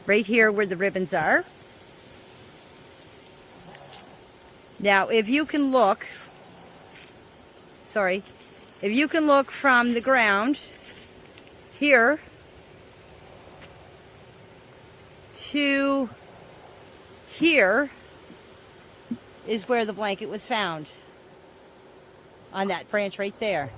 right here where the ribbons are. Now, if you can look, if you can look from the ground here to here is where the blanket was found, on that branch right there.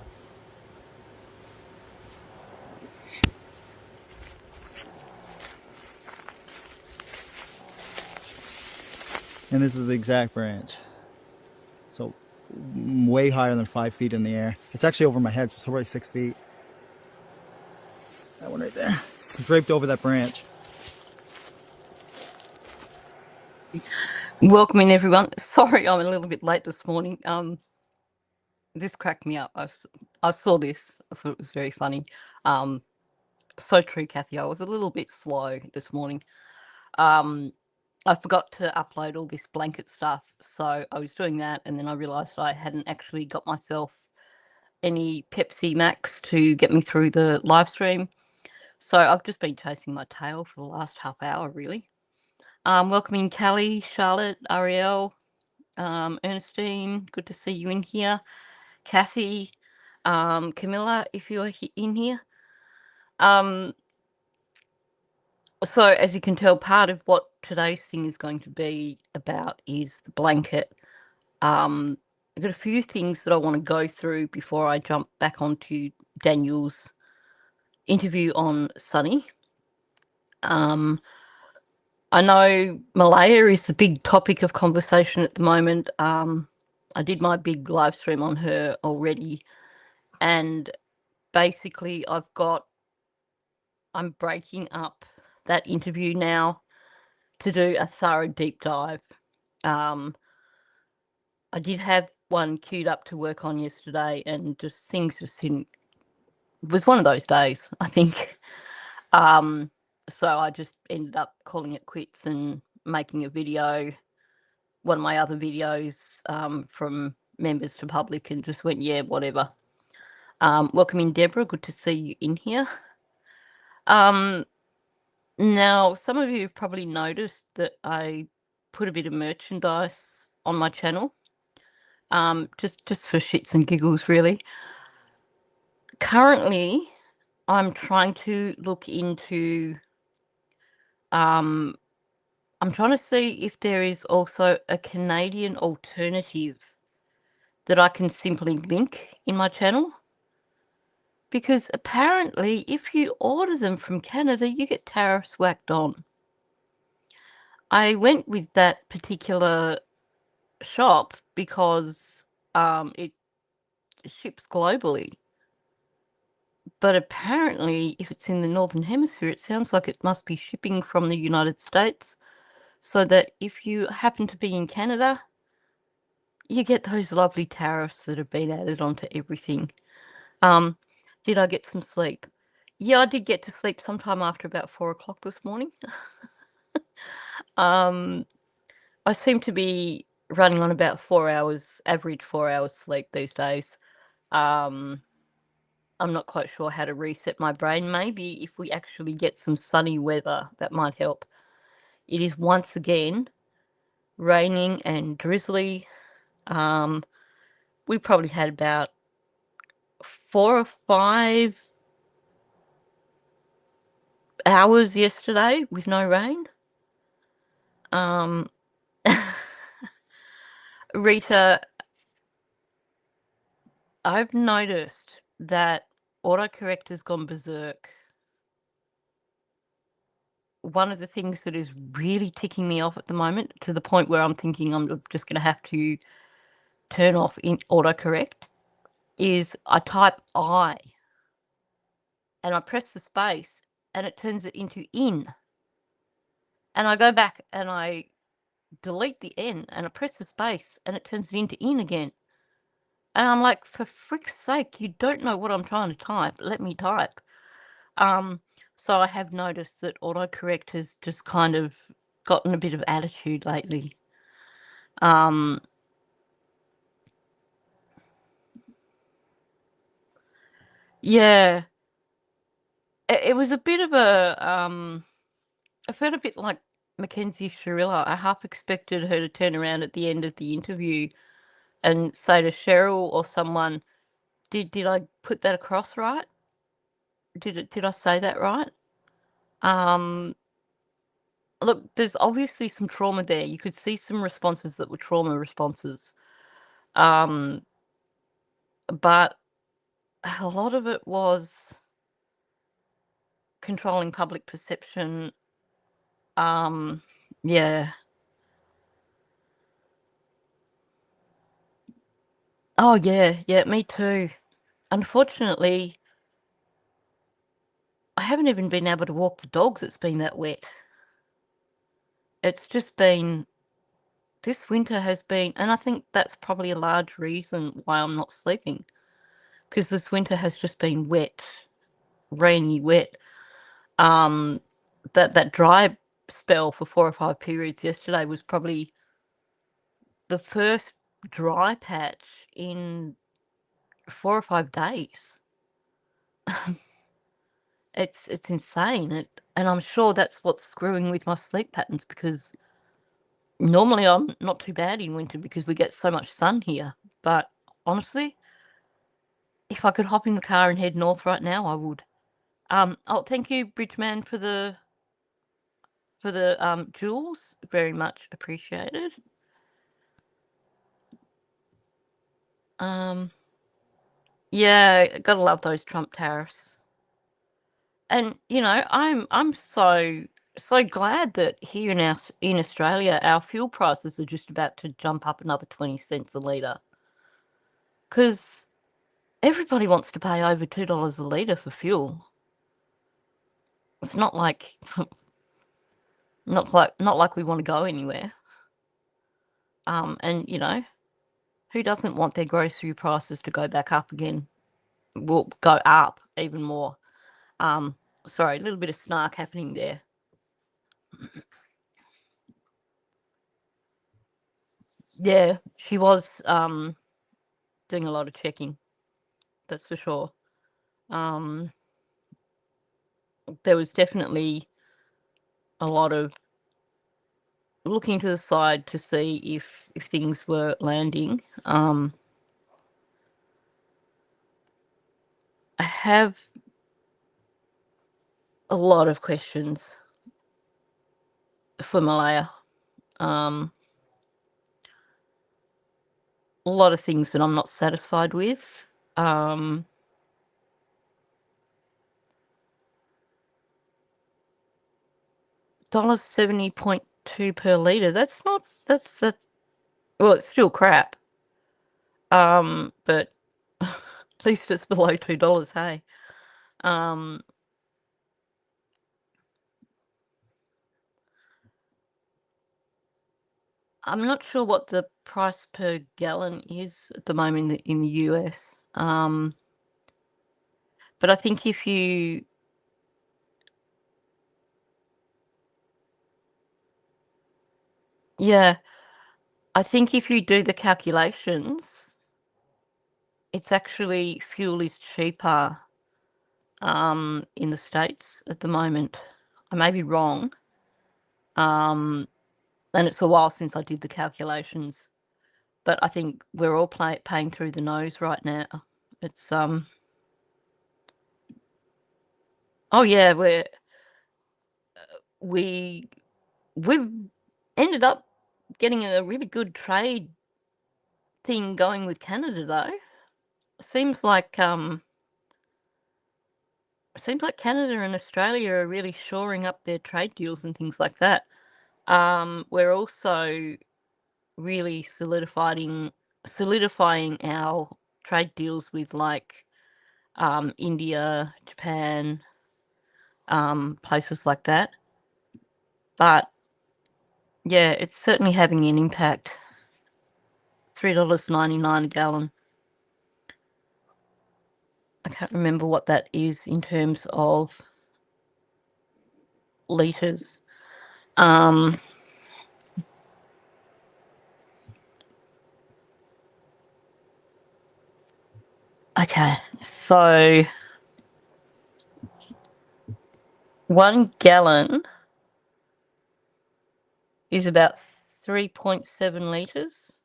And this is the exact branch. So way higher than 5 feet in the air. It's actually over my head, so it's probably 6 feet. That one right there. It's draped over that branch. Welcoming everyone. Sorry, I'm a little bit late this morning. This cracked me up. I saw this. I thought it was very funny. So true, Kathy. I was a little bit slow this morning. I forgot to upload all this blanket stuff, so I was doing that, and then I realised I hadn't actually got myself any Pepsi Max to get me through the live stream. So I've just been chasing my tail for the last half hour, really. Welcoming Callie, Charlotte, Ariel, Ernestine, good to see you in here. Kathy, Camilla, if you're in here. So as you can tell, part of what today's thing is going to be about is the blanket. I've got a few things that I want to go through before I jump back onto Daniel's interview on Sunny. I know Malaya is the big topic of conversation at the moment. I did my big live stream on her already, and basically I'm breaking up that interview now to do a thorough deep dive. I did have one queued up to work on yesterday, and things just didn't. It was one of those days, I think. So I just ended up calling it quits and making a video, one of my other videos, from members to public, and just went, yeah, whatever. Welcoming Deborah, good to see you in here. Now, some of you have probably noticed that I put a bit of merchandise on my channel, just for shits and giggles, really. Currently, I'm trying to look into, I'm trying to see if there is also a Canadian alternative that I can simply link in my channel. Because apparently, if you order them from Canada, you get tariffs whacked on. I went with that particular shop because it ships globally. But apparently, if it's in the Northern Hemisphere, it sounds like it must be shipping from the United States, so that if you happen to be in Canada, you get those lovely tariffs that have been added onto everything. Did I get some sleep? Yeah, I did get to sleep sometime after about 4 o'clock this morning. I seem to be running on about 4 hours, average 4 hours sleep these days. I'm not quite sure how to reset my brain. Maybe if we actually get some sunny weather, that might help. It is once again raining and drizzly. We probably had about 4 or 5 hours yesterday with no rain. Rita, I've noticed that autocorrect has gone berserk. One of the things that is really ticking me off at the moment, to the point where I'm thinking I'm just going to have to turn off in autocorrect, is I type I and I press the space and it turns it into in. And I go back and I delete the N and I press the space and it turns it into in again. And I'm like, for frick's sake, you don't know what I'm trying to type. Let me type. So I have noticed that autocorrect has just kind of gotten a bit of attitude lately. Yeah. It was a bit of a I felt a bit like Mackenzie Sharilla. I half expected her to turn around at the end of the interview and say to Cheryl or someone, "Did I put that across right? Did I say that right?" Look, there's obviously some trauma there. You could see some responses that were trauma responses. But a lot of it was controlling public perception. Yeah. Oh, yeah, me too. Unfortunately, I haven't even been able to walk the dogs. It's been that wet. It's just been, this winter has been, and I think that's probably a large reason why I'm not sleeping, because this winter has just been wet, rainy, wet. That dry spell for 4 or 5 periods yesterday was probably the first dry patch in 4 or 5 days. It's insane, and I'm sure that's what's screwing with my sleep patterns, because normally I'm not too bad in winter because we get so much sun here. But honestly, if I could hop in the car and head north right now, I would. Oh, thank you, Bridgeman, for the jewels. Very much appreciated. Yeah, gotta love those Trump tariffs. And I'm so glad that here in Australia, our fuel prices are just about to jump up another 20 cents a litre. Because everybody wants to pay over $2 a litre for fuel. It's not like not like we want to go anywhere. And who doesn't want their grocery prices to go back up again? Will go up even more. Sorry, a little bit of snark happening there. Yeah, she was doing a lot of checking. That's for sure. There was definitely a lot of looking to the side to see if things were landing. I have a lot of questions for Malaya. A lot of things that I'm not satisfied with. $70.2 per litre. That's well, it's still crap. But at least it's below $2, hey. I'm not sure what the price per gallon is at the moment in the US. But I think if you I think if you do the calculations, it's actually fuel is cheaper in the States at the moment. I may be wrong. And it's a while since I did the calculations. But I think we're all paying through the nose right now. It's oh yeah, we've ended up getting a really good trade thing going with Canada, though. Seems like Canada and Australia are really shoring up their trade deals and things like that. We're also really solidifying our trade deals with India, Japan, places like that. But yeah, it's certainly having an impact. $3.99 a gallon. I can't remember what that is in terms of litres. Okay, so 1 gallon is about 3.7 litres.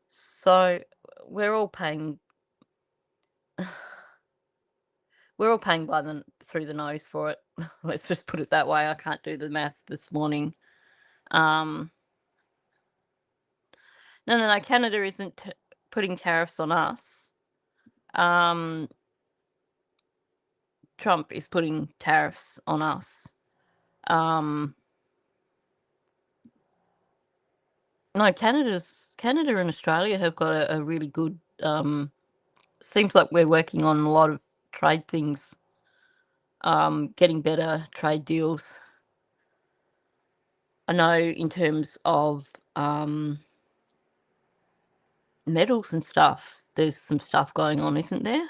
So we're all paying through the nose for it. Let's just put it that way. I can't do the math this morning. No. Canada isn't putting tariffs on us. Trump is putting tariffs on us. No, Canada and Australia have got a really good. Seems like we're working on a lot of trade things. Getting better trade deals. I know in terms of metals and stuff, there's some stuff going on, isn't there?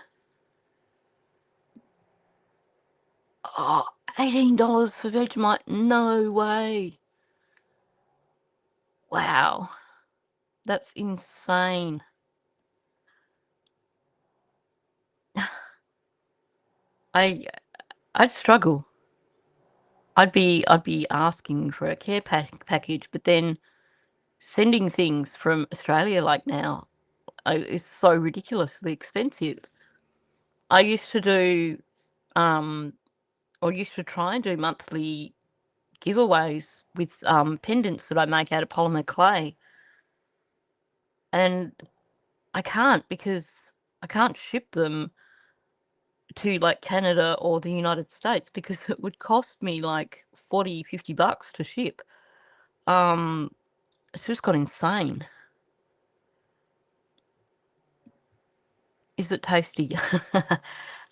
Oh, $18 for Vegemite. No way. Wow. That's insane. I'd struggle. I'd be asking for a care package, but then sending things from Australia like now is so ridiculously expensive. I used to do, or used to try and do monthly giveaways with pendants that I make out of polymer clay, and I can't because I can't ship them to like Canada or the United States because it would cost me like $40-50 to ship. It's just got insane. Is it tasty?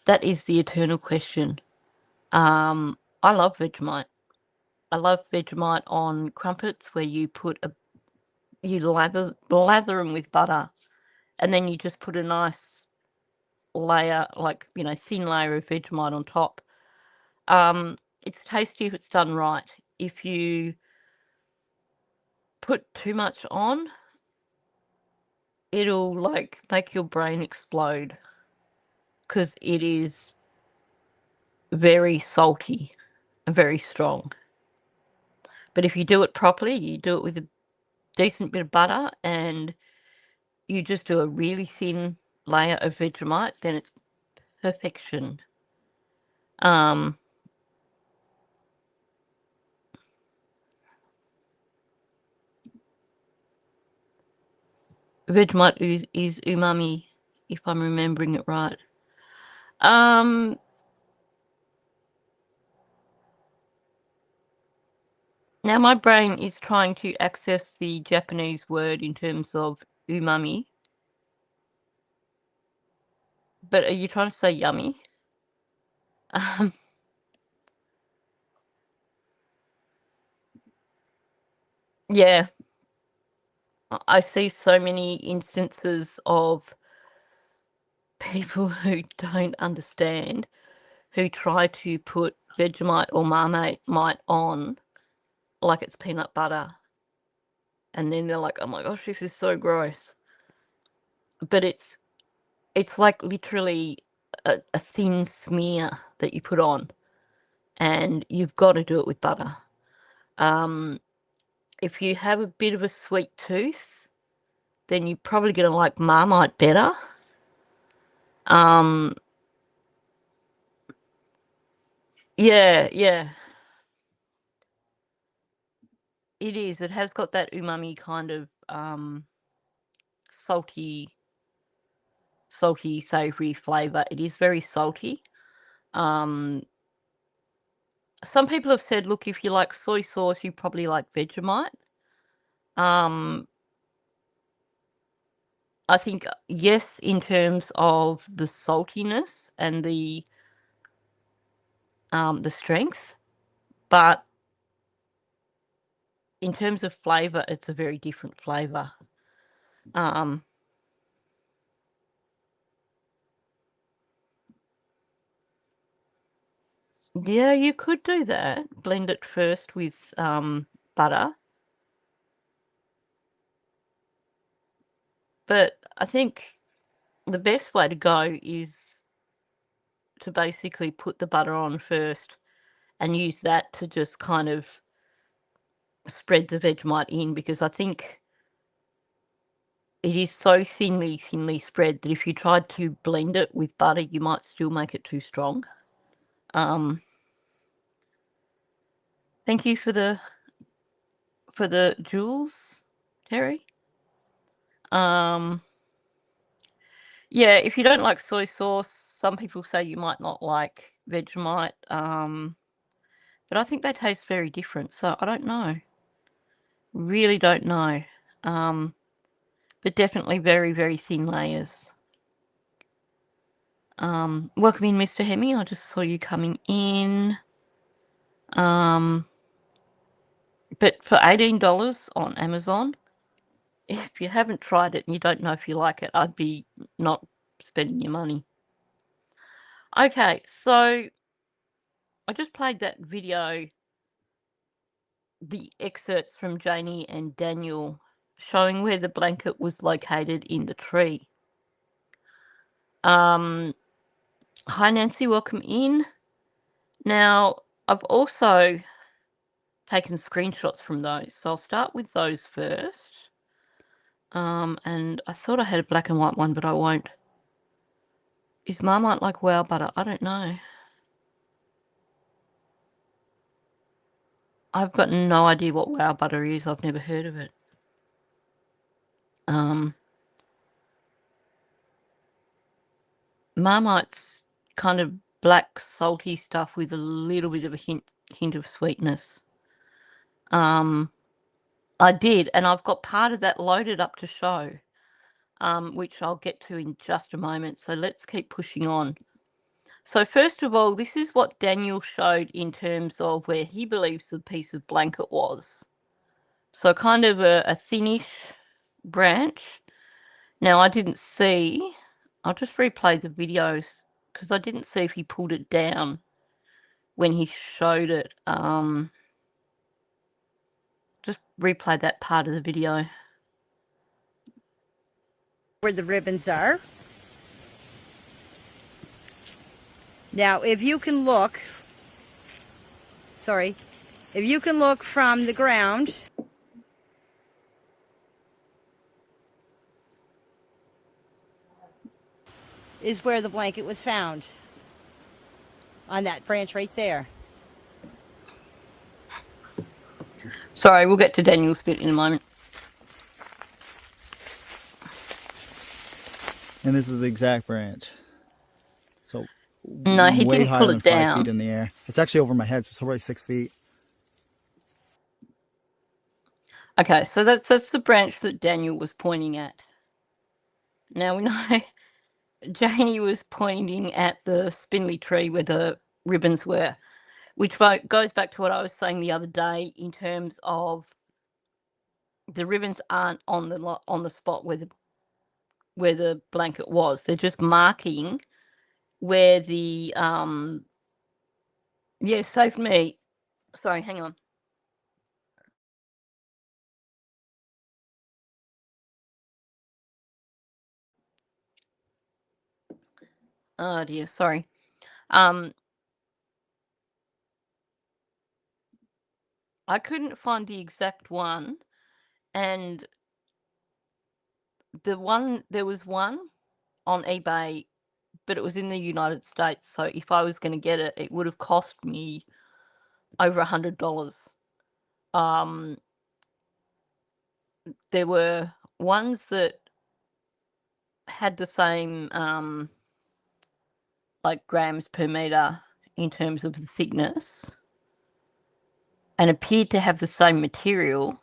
That is the eternal question. I love Vegemite. I love Vegemite on crumpets where you lather them with butter, and then you just put a nice layer, like, thin layer of Vegemite on top. It's tasty if it's done right. If you put too much on, it'll like make your brain explode because it is very salty and very strong. But if you do it properly, you do it with a decent bit of butter and you just do a really thin layer of Vegemite, then it's perfection. Vegemite is umami, if I'm remembering it right. Now my brain is trying to access the Japanese word in terms of umami. But are you trying to say yummy? Yeah. I see so many instances of people who don't understand, who try to put Vegemite or Marmite on like it's peanut butter. And then they're like, oh my gosh, this is so gross. But it's like literally a thin smear that you put on. And you've got to do it with butter. If you have a bit of a sweet tooth, then you're probably going to like Marmite better. Yeah. It is. It has got that umami kind of salty, savoury flavour. It is very salty. Some people have said, look, if you like soy sauce, you probably like Vegemite. I think, yes, in terms of the saltiness and the strength, but in terms of flavour, it's a very different flavour. Yeah, you could do that. Blend it first with butter. But I think the best way to go is to basically put the butter on first and use that to just kind of spread the Vegemite in, because I think it is so thinly spread that if you tried to blend it with butter, you might still make it too strong. Thank you for the jewels, Terry. Yeah, if you don't like soy sauce, some people say you might not like Vegemite. But I think they taste very different, so I don't know. Really don't know. But definitely very, very thin layers. Welcome in, Mr. Hemi. I just saw you coming in. But for $18 on Amazon, if you haven't tried it and you don't know if you like it, I'd be not spending your money. Okay, so I just played that video, the excerpts from Janie and Daniel showing where the blanket was located in the tree. Hi, Nancy, welcome in. Now, I've also taken screenshots from those, so I'll start with those first. And I thought I had a black and white one, but I won't. Is Marmite like wow butter? I don't know. I've got no idea what wow butter is. I've never heard of it. Marmite's kind of black, salty stuff with a little bit of a hint of sweetness. I did, and I've got part of that loaded up to show, which I'll get to in just a moment. So let's keep pushing on. So first of all, this is what Daniel showed in terms of where he believes the piece of blanket was. So kind of a thinnish branch. Now, I didn't see, I'll just replay the videos because I didn't see if he pulled it down when he showed it. Just replay that part of the video. Where the ribbons are. Now, if you can look from the ground, is where the blanket was found. On that branch right there. Sorry, we'll get to Daniel's bit in a moment. And this is the exact branch. So No, he way didn't higher pull than it 5 down. feet in the air. It's actually over my head, so it's probably 6 feet. Okay, so that's the branch that Daniel was pointing at. Now we know Janie was pointing at the spindly tree where the ribbons were, which goes back to what I was saying the other day in terms of the ribbons aren't on the spot where the blanket was. They're just marking where the yeah, saved me. Sorry, hang on. Oh dear, sorry. I couldn't find the exact one, and there was one on eBay, but it was in the United States. So if I was going to get it, it would have cost me over $100. There were ones that had the same like grams per meter in terms of the thickness, and appeared to have the same material.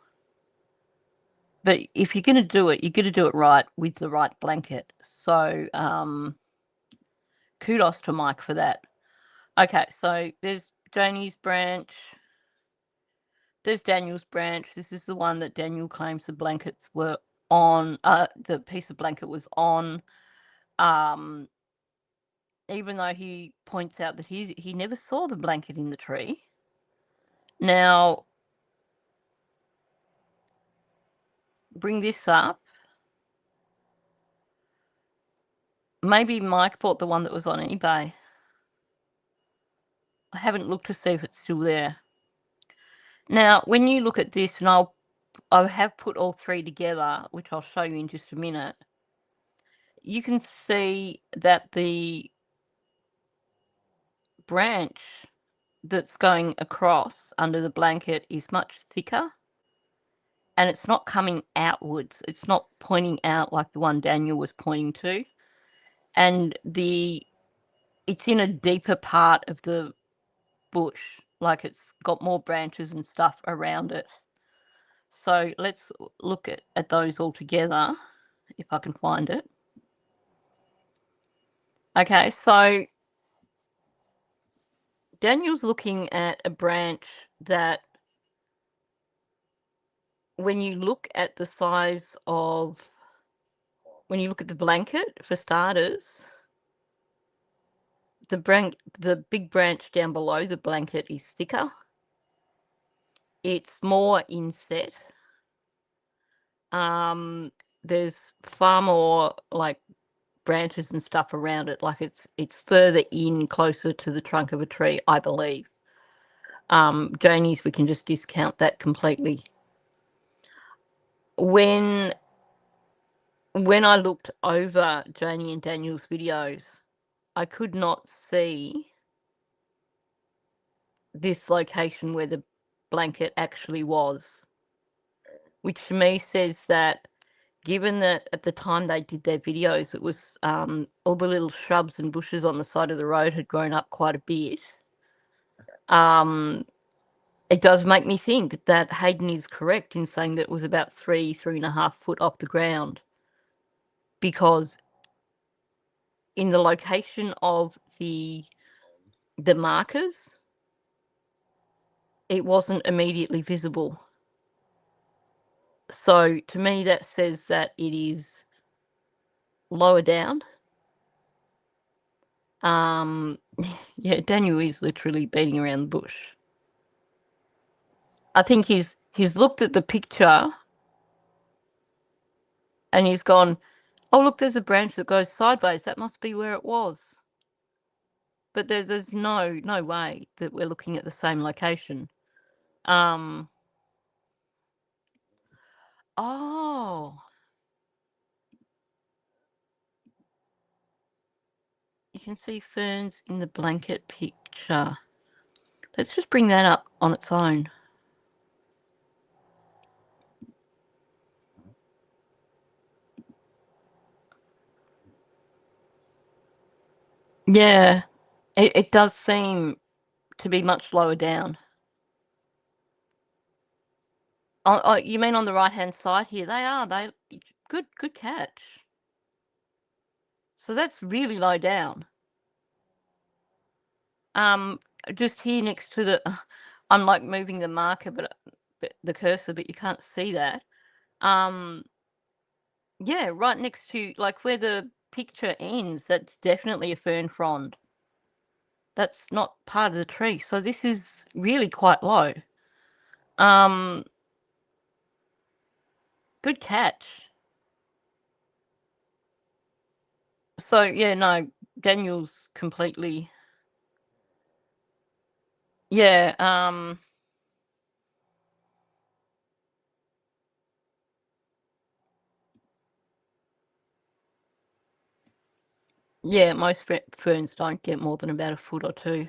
But if you're going to do it, you're going to do it right with the right blanket. So kudos to Mike for that. Okay, so there's Janie's branch. There's Daniel's branch. This is the one that Daniel claims the blankets were on. The piece of blanket was on. Even though he points out that he never saw the blanket in the tree. Now, bring this up. Maybe Mike bought the one that was on eBay. I haven't looked to see if it's still there. Now, when you look at this, and I have put all three together, which I'll show you in just a minute, you can see that the branch that's going across under the blanket is much thicker, and it's not coming outwards. It's not pointing out like the one Daniel was pointing to, and it's in a deeper part of the bush, like it's got more branches and stuff around it. So let's look at those all together, if I can find it. Okay, so Daniel's looking at a branch that, when you look at the size of, when you look at the blanket, for starters, the big branch down below the blanket is thicker. It's more inset. There's far more like branches and stuff around it, like it's further in, closer to the trunk of a tree, I believe. Janie's, we can just discount that completely. When I looked over Janie and Daniel's videos, I could not see this location where the blanket actually was, which to me says that, given that at the time they did their videos, it was all the little shrubs and bushes on the side of the road had grown up quite a bit. It does make me think that Hayden is correct in saying that it was about 3.5 foot off the ground, because in the location of the markers, it wasn't immediately visible. So to me, that says that it is lower down. Yeah, Daniel is literally beating around the bush. I think he's looked at the picture and he's gone, oh, look, there's a branch that goes sideways. That must be where it was. But there's no way that we're looking at the same location. Oh. You can see ferns in the blanket picture. Let's just bring that up on its own. Yeah, it does seem to be much lower down. Oh, you mean on the right-hand side here? They are. Good catch. So that's really low down. Just here next to the, I'm like moving the marker, but the cursor, but you can't see that. Yeah, right next to, like, where the picture ends, that's definitely a fern frond. That's not part of the tree. So this is really quite low. Good catch. So yeah, no, Daniel's completely, yeah, yeah, most ferns don't get more than about a foot or two.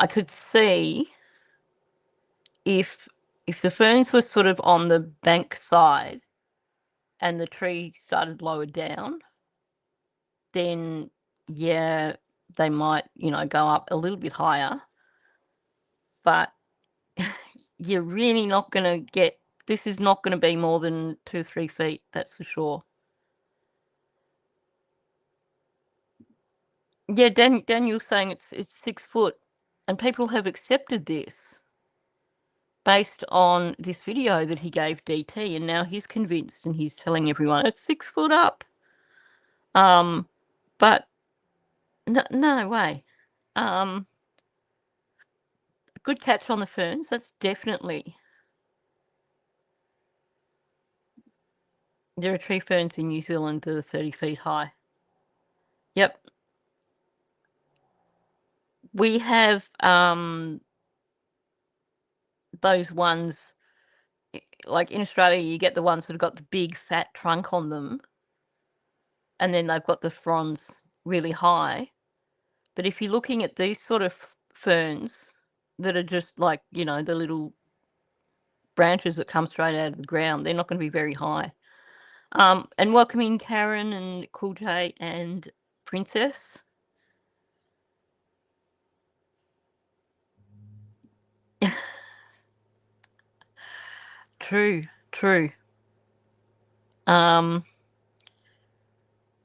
I could see if the ferns were sort of on the bank side and the tree started lower down, then yeah, they might, go up a little bit higher. But you're really not going to get, this is not going to be more than 2 or 3 feet, that's for sure. Yeah, Daniel's saying it's 6 foot, and people have accepted this based on this video that he gave DT, and now he's convinced and he's telling everyone it's 6 foot up. But no way. Good catch on the ferns. That's definitely. There are tree ferns in New Zealand that are 30 feet high. Yep. We have those ones, like in Australia, you get the ones that have got the big fat trunk on them, and then they've got the fronds really high. But if you're looking at these sort of ferns that are just like, the little branches that come straight out of the ground, they're not going to be very high. And welcome in Karen and Cool J and Princess. True.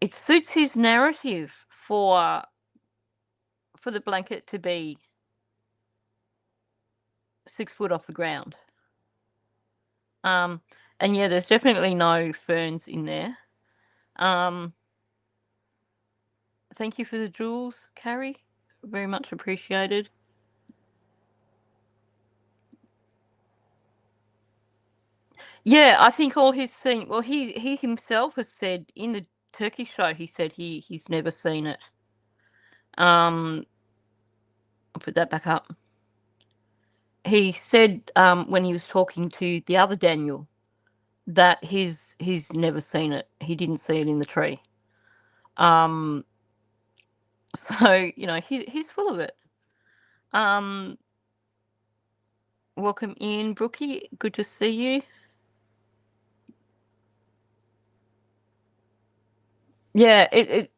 It suits his narrative for the blanket to be 6 foot off the ground. And yeah, there's definitely no ferns in there. Thank you for the jewels, Carrie. Very much appreciated. Yeah, I think all he's seen. Well, he himself has said in the Turkey show. He said he's never seen it. I'll put that back up. He said when he was talking to the other Daniel that he's never seen it. He didn't see it in the tree. So he's full of it. Welcome in, Brookie. Good to see you. Yeah,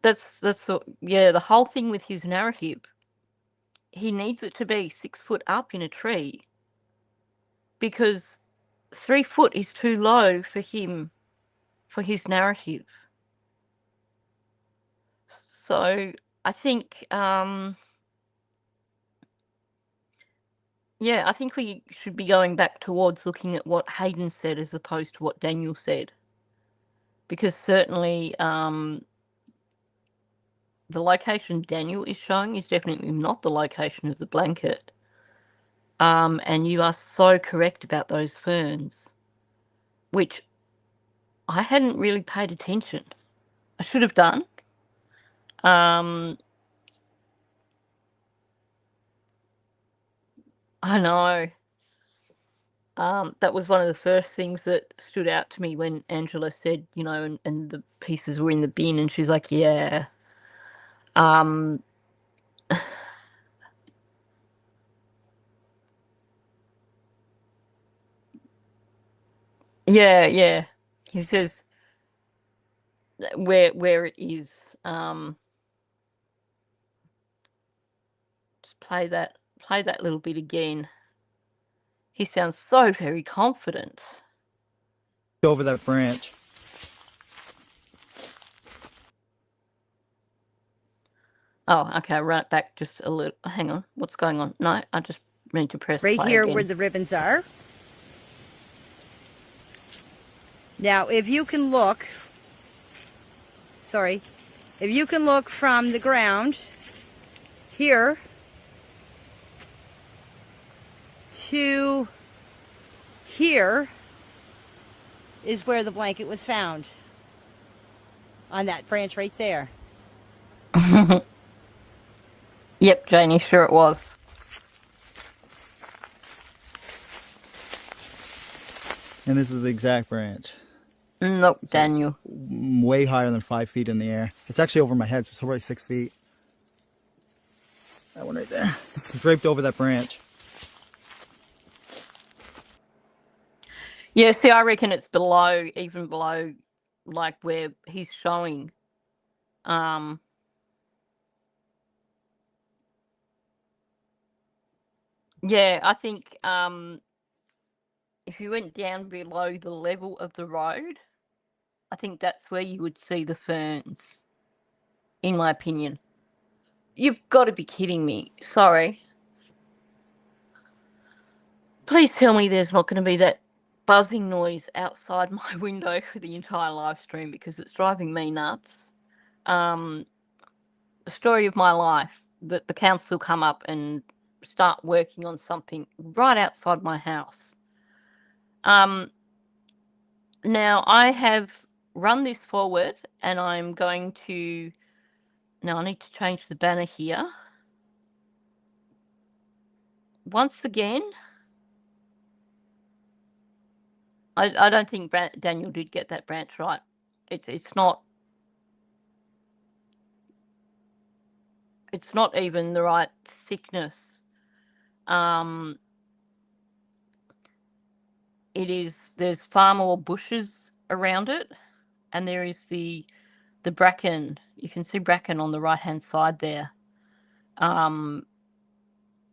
that's the whole thing with his narrative. He needs it to be 6 foot up in a tree because 3 foot is too low for him, for his narrative. So I think, I think we should be going back towards looking at what Hayden said as opposed to what Daniel said, because certainly the location Daniel is showing is definitely not the location of the blanket. And you are so correct about those ferns, which I hadn't really paid attention. I should have done. I know. That was one of the first things that stood out to me when Angela said, and the pieces were in the bin, and she's like, yeah. Yeah. He says where it is. Just play that little bit again. He sounds so very confident. Over that branch. Oh, okay, run it back just a little. Hang on, what's going on? No, I just need to press Right play here again. where the ribbons are. Now, if you can look from the ground here to here is where the blanket was found. On that branch right there. Yep, Janie, sure it was. And this is the exact branch. Nope, so Daniel. Way higher than 5 feet in the air. It's actually over my head, so it's probably 6 feet. That one right there. It's draped over that branch. Yeah, see, I reckon it's even below, like where he's showing. Yeah, I think if you went down below the level of the road, I think that's where you would see the ferns, in my opinion. You've got to be kidding me. Sorry. Please tell me there's not going to be that buzzing noise outside my window for the entire live stream, because it's driving me nuts. The story of my life, that the council come up and start working on something right outside my house. Now I have run this forward, and I'm going to... Now I need to change the banner here. Once again, I don't think Daniel did get that branch right. It's not even the right thickness. There's far more bushes around it, and there is the bracken. You can see bracken on the right hand side there.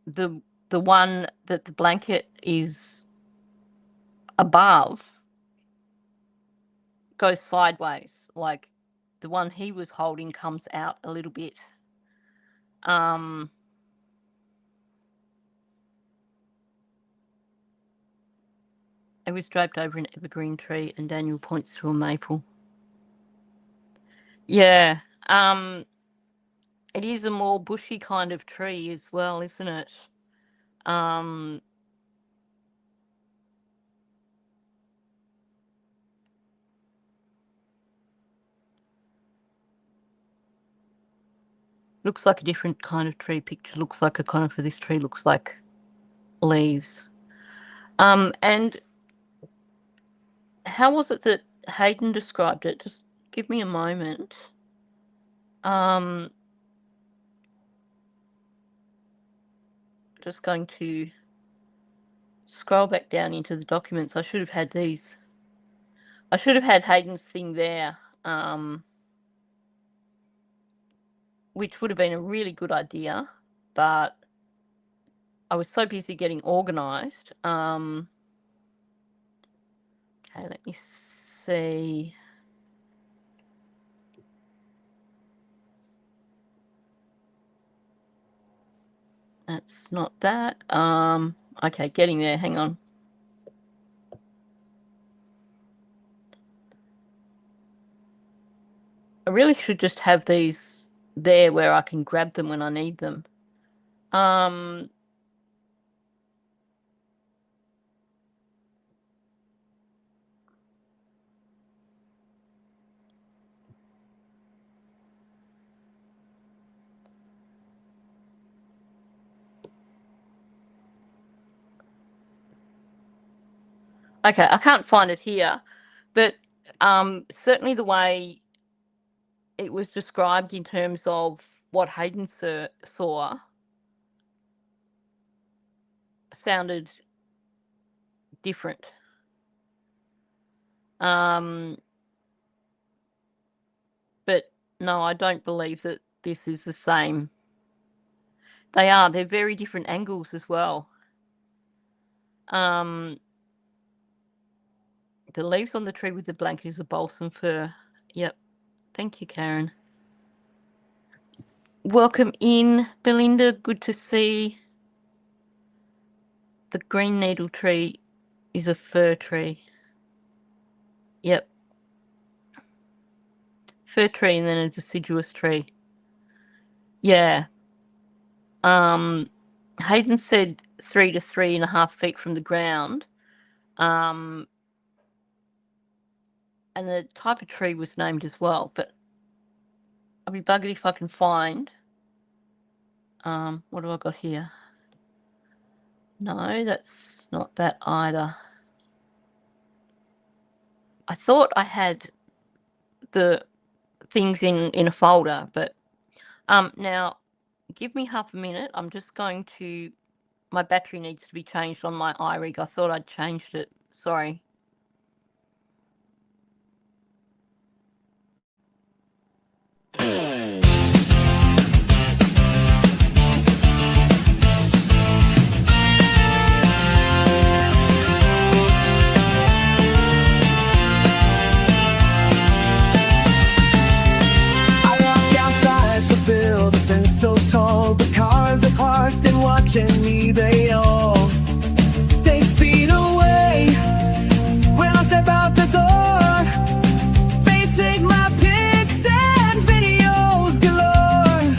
The one that the blanket is above goes sideways, like the one he was holding comes out a little bit. It was draped over an evergreen tree, and Daniel points to a maple. Yeah, it is a more bushy kind of tree as well, isn't it? Looks like a different kind of tree. Picture looks like a conifer. This tree looks like leaves. And how was it that Hayden described it? Just give me a moment. Just going to scroll back down into the documents. I should have had these. I should have had Hayden's thing there, which would have been a really good idea, but I was so busy getting organised. Okay, let me see. That's not that. Okay, getting there. Hang on. I really should just have these there where I can grab them when I need them. Okay, I can't find it here, but certainly the way it was described in terms of what Hayden saw sounded different. But no, I don't believe that this is the same. They're very different angles as well. The leaves on the tree with the blanket is a balsam fir. Yep. Thank you, Karen. Welcome in, Belinda. Good to see. The green needle tree is a fir tree. Yep. Fir tree and then a deciduous tree. Yeah. Hayden said 3 to 3.5 feet from the ground. And the type of tree was named as well, but I'll be buggered if I can find. What have I got here? No, that's not that either. I thought I had the things in a folder, but now give me half a minute. I'm just going to... My battery needs to be changed on my iRig. I thought I'd changed it. Sorry. So tall, the cars are parked and watching me, they speed away when I step out the door. They take my pics and videos galore.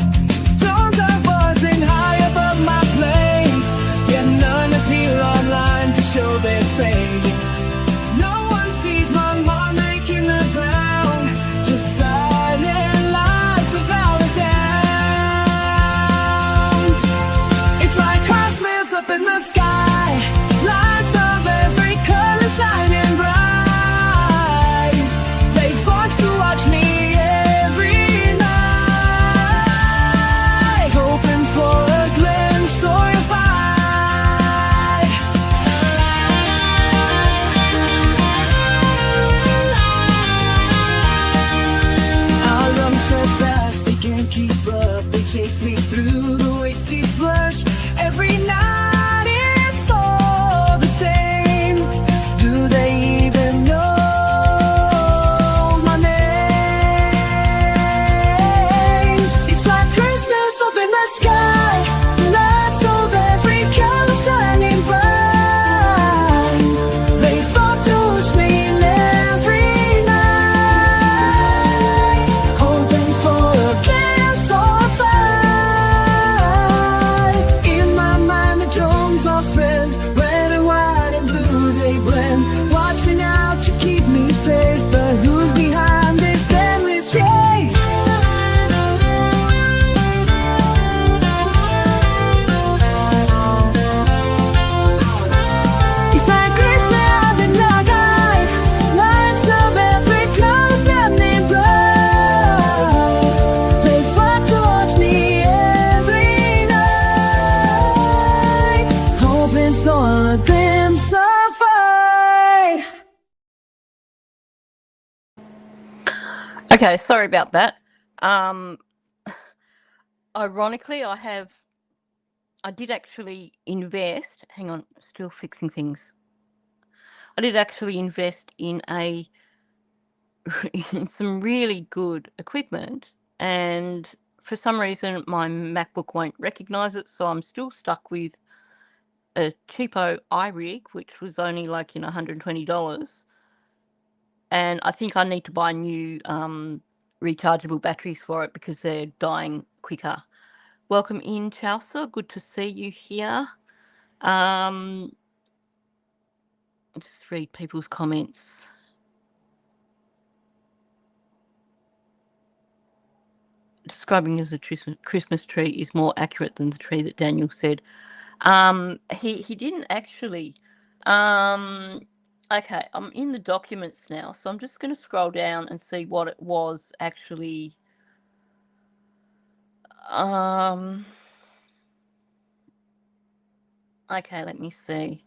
Drones are buzzing high above my place, yet none appear online to show their face. No one sees my mark making the ground. Okay, sorry about that. Ironically, I did actually invest. Hang on, still fixing things. I did actually invest in in some really good equipment, and for some reason my MacBook won't recognize it, so I'm still stuck with a cheapo iRig, which was only like $120, and I think I need to buy new rechargeable batteries for it because they're dying quicker. Welcome in, Chelsea. Good to see you here. Just read people's comments. Describing as a Christmas tree is more accurate than the tree that Daniel said. He didn't actually. Okay, I'm in the documents now, so I'm just going to scroll down and see what it was actually. Okay, let me see.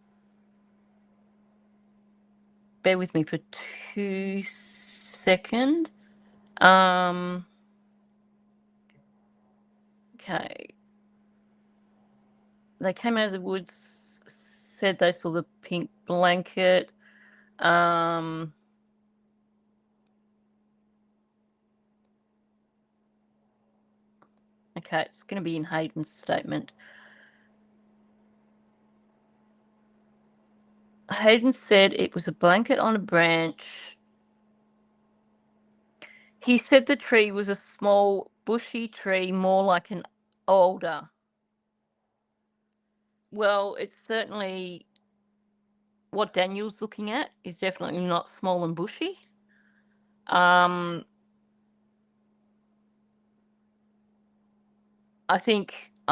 Bear with me for 2 seconds. Okay. They came out of the woods, said they saw the pink blanket. Okay, it's going to be in Hayden's statement. Hayden said it was a blanket on a branch. He said the tree was a small, bushy tree, more like an alder. Well, it's certainly what Daniel's looking at is definitely not small and bushy. I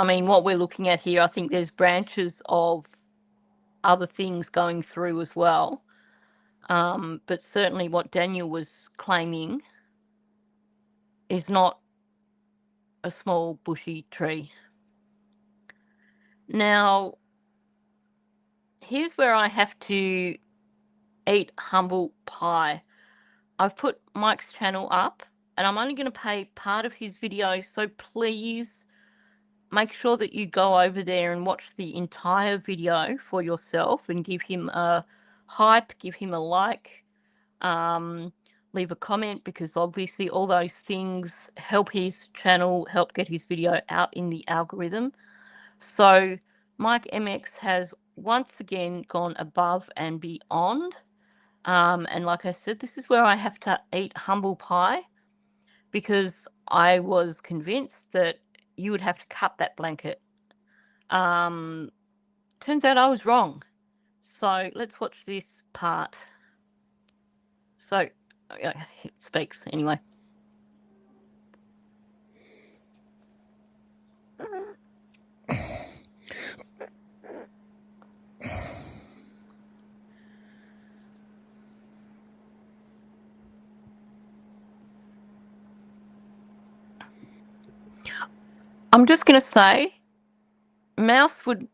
mean, what we're looking at here, I think there's branches of other things going through as well. But certainly what Daniel was claiming is not a small bushy tree. Now, here's where I have to eat humble pie. I've put Mike's channel up, and I'm only going to play part of his video, so please make sure that you go over there and watch the entire video for yourself and give him a hype, give him a like, leave a comment, because obviously all those things help his channel, help get his video out in the algorithm. So Mike MX has once again gone above and beyond. And like I said, this is where I have to eat humble pie, because I was convinced that you would have to cut that blanket. Turns out I was wrong. So let's watch this part. So it speaks anyway. I'm just going to say, Mouse would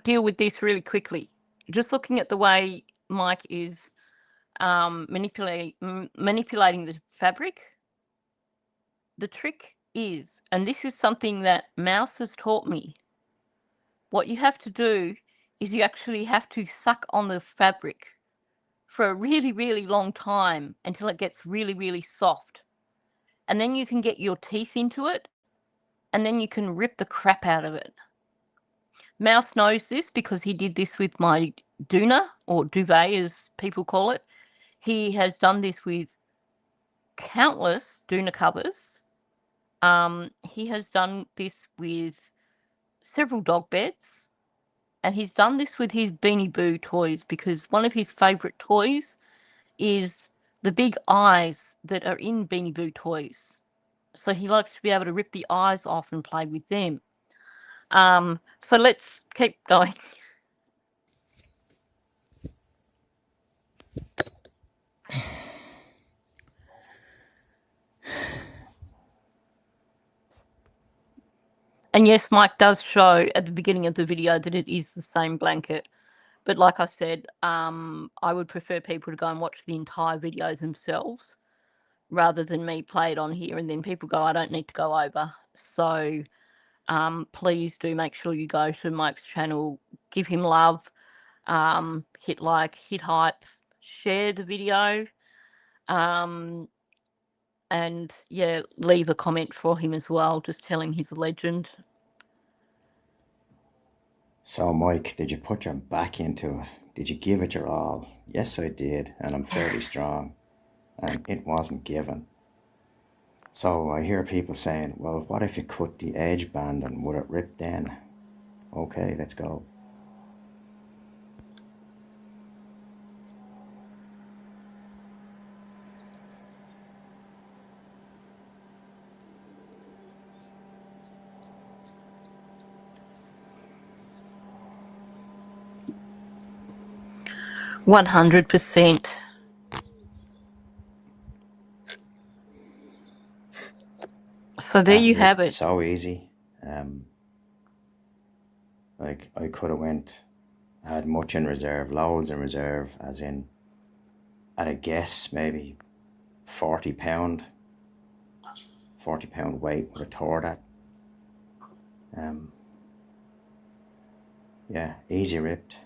deal with this really quickly. Just looking at the way Mike is manipulating the fabric, the trick is, and this is something that Mouse has taught me, what you have to do is you actually have to suck on the fabric for a really, really long time until it gets really, really soft. And then you can get your teeth into it, and then you can rip the crap out of it. Mouse knows this because he did this with my doona, or duvet as people call it. He has done this with countless doona covers. He has done this with several dog beds, and he's done this with his Beanie Boo toys, because one of his favourite toys is the big eyes that are in Beanie Boo toys. So he likes to be able to rip the eyes off and play with them. So let's keep going. And yes, Mike does show at the beginning of the video that it is the same blanket. But like I said, I would prefer people to go and watch the entire video themselves rather than me play it on here and then people go, I don't need to go over. So please do make sure you go to Mike's channel, give him love, hit like, hit hype, share the video, and yeah, leave a comment for him as well, just telling he's a legend. So, Mike, did you put your back into it? Did you give it your all? Yes, I did, and I'm fairly strong. And it wasn't given. So I hear people saying, well, what if you cut the edge band and would it rip then? Okay, let's go. %100%. So there you have it. So easy. Like I could have had much in reserve, loads in reserve, as in, at a guess, maybe 40 pound weight would have tore that. Yeah, easy ripped.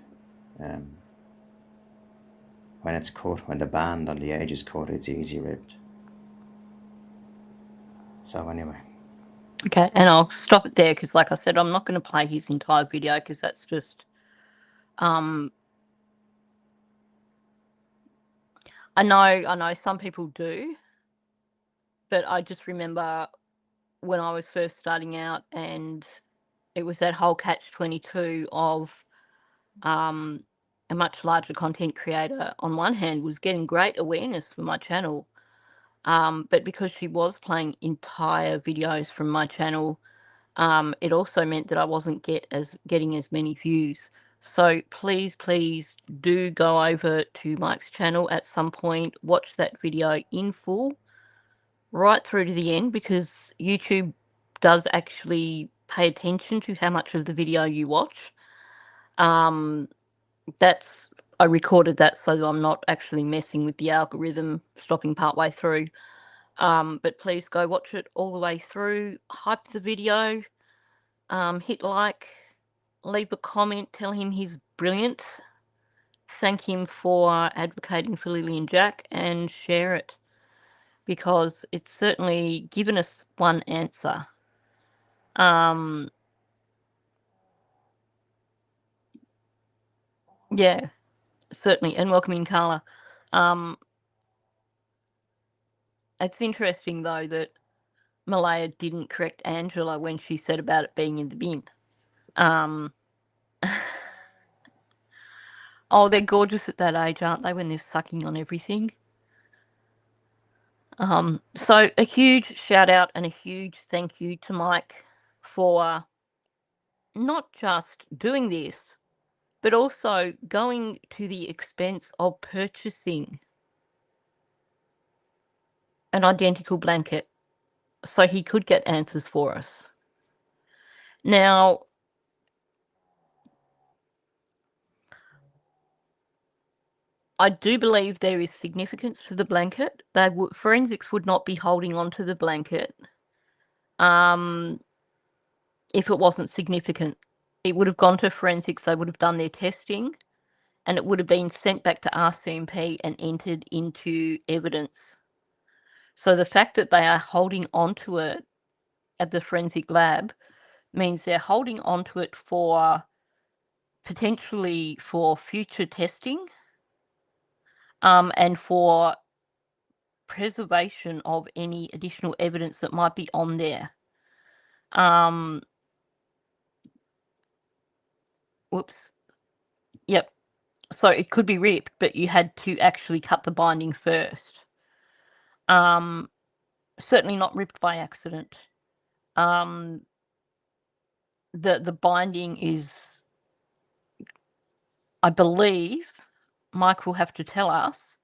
When it's cut, when the band on the edge is cut, it's easy ripped. So anyway. Okay, and I'll stop it there because, like I said, I'm not going to play his entire video because that's just, I know some people do, but I just remember when I was first starting out and it was that whole catch-22 of a much larger content creator on one hand was getting great awareness for my channel, but because she was playing entire videos from my channel, it also meant that I wasn't getting as many views. So please do go over to Mike's channel at some point, watch that video in full right through to the end, because YouTube does actually pay attention to how much of the video you watch. I recorded that so that I'm not actually messing with the algorithm, stopping partway through. But please go watch it all the way through, hype the video, hit like, leave a comment, tell him he's brilliant, thank him for advocating for Lily and Jack, and share it, because it's certainly given us one answer. Yeah, certainly, and welcoming Carla. It's interesting though that Malaya didn't correct Angela when she said about it being in the bin. Oh, they're gorgeous at that age, aren't they, when they're sucking on everything? So a huge shout out and a huge thank you to Mike for not just doing this, but also going to the expense of purchasing an identical blanket so he could get answers for us. Now, I do believe there is significance to the blanket. Forensics would not be holding on to the blanket if it wasn't significant. It would have gone to forensics, they would have done their testing, and it would have been sent back to RCMP and entered into evidence. So the fact that they are holding onto it at the forensic lab means they're holding onto it for potentially for future testing, and for preservation of any additional evidence that might be on there. Whoops. Yep. So it could be ripped, but you had to actually cut the binding first. Certainly not ripped by accident. The binding is, I believe, Mike will have to tell us,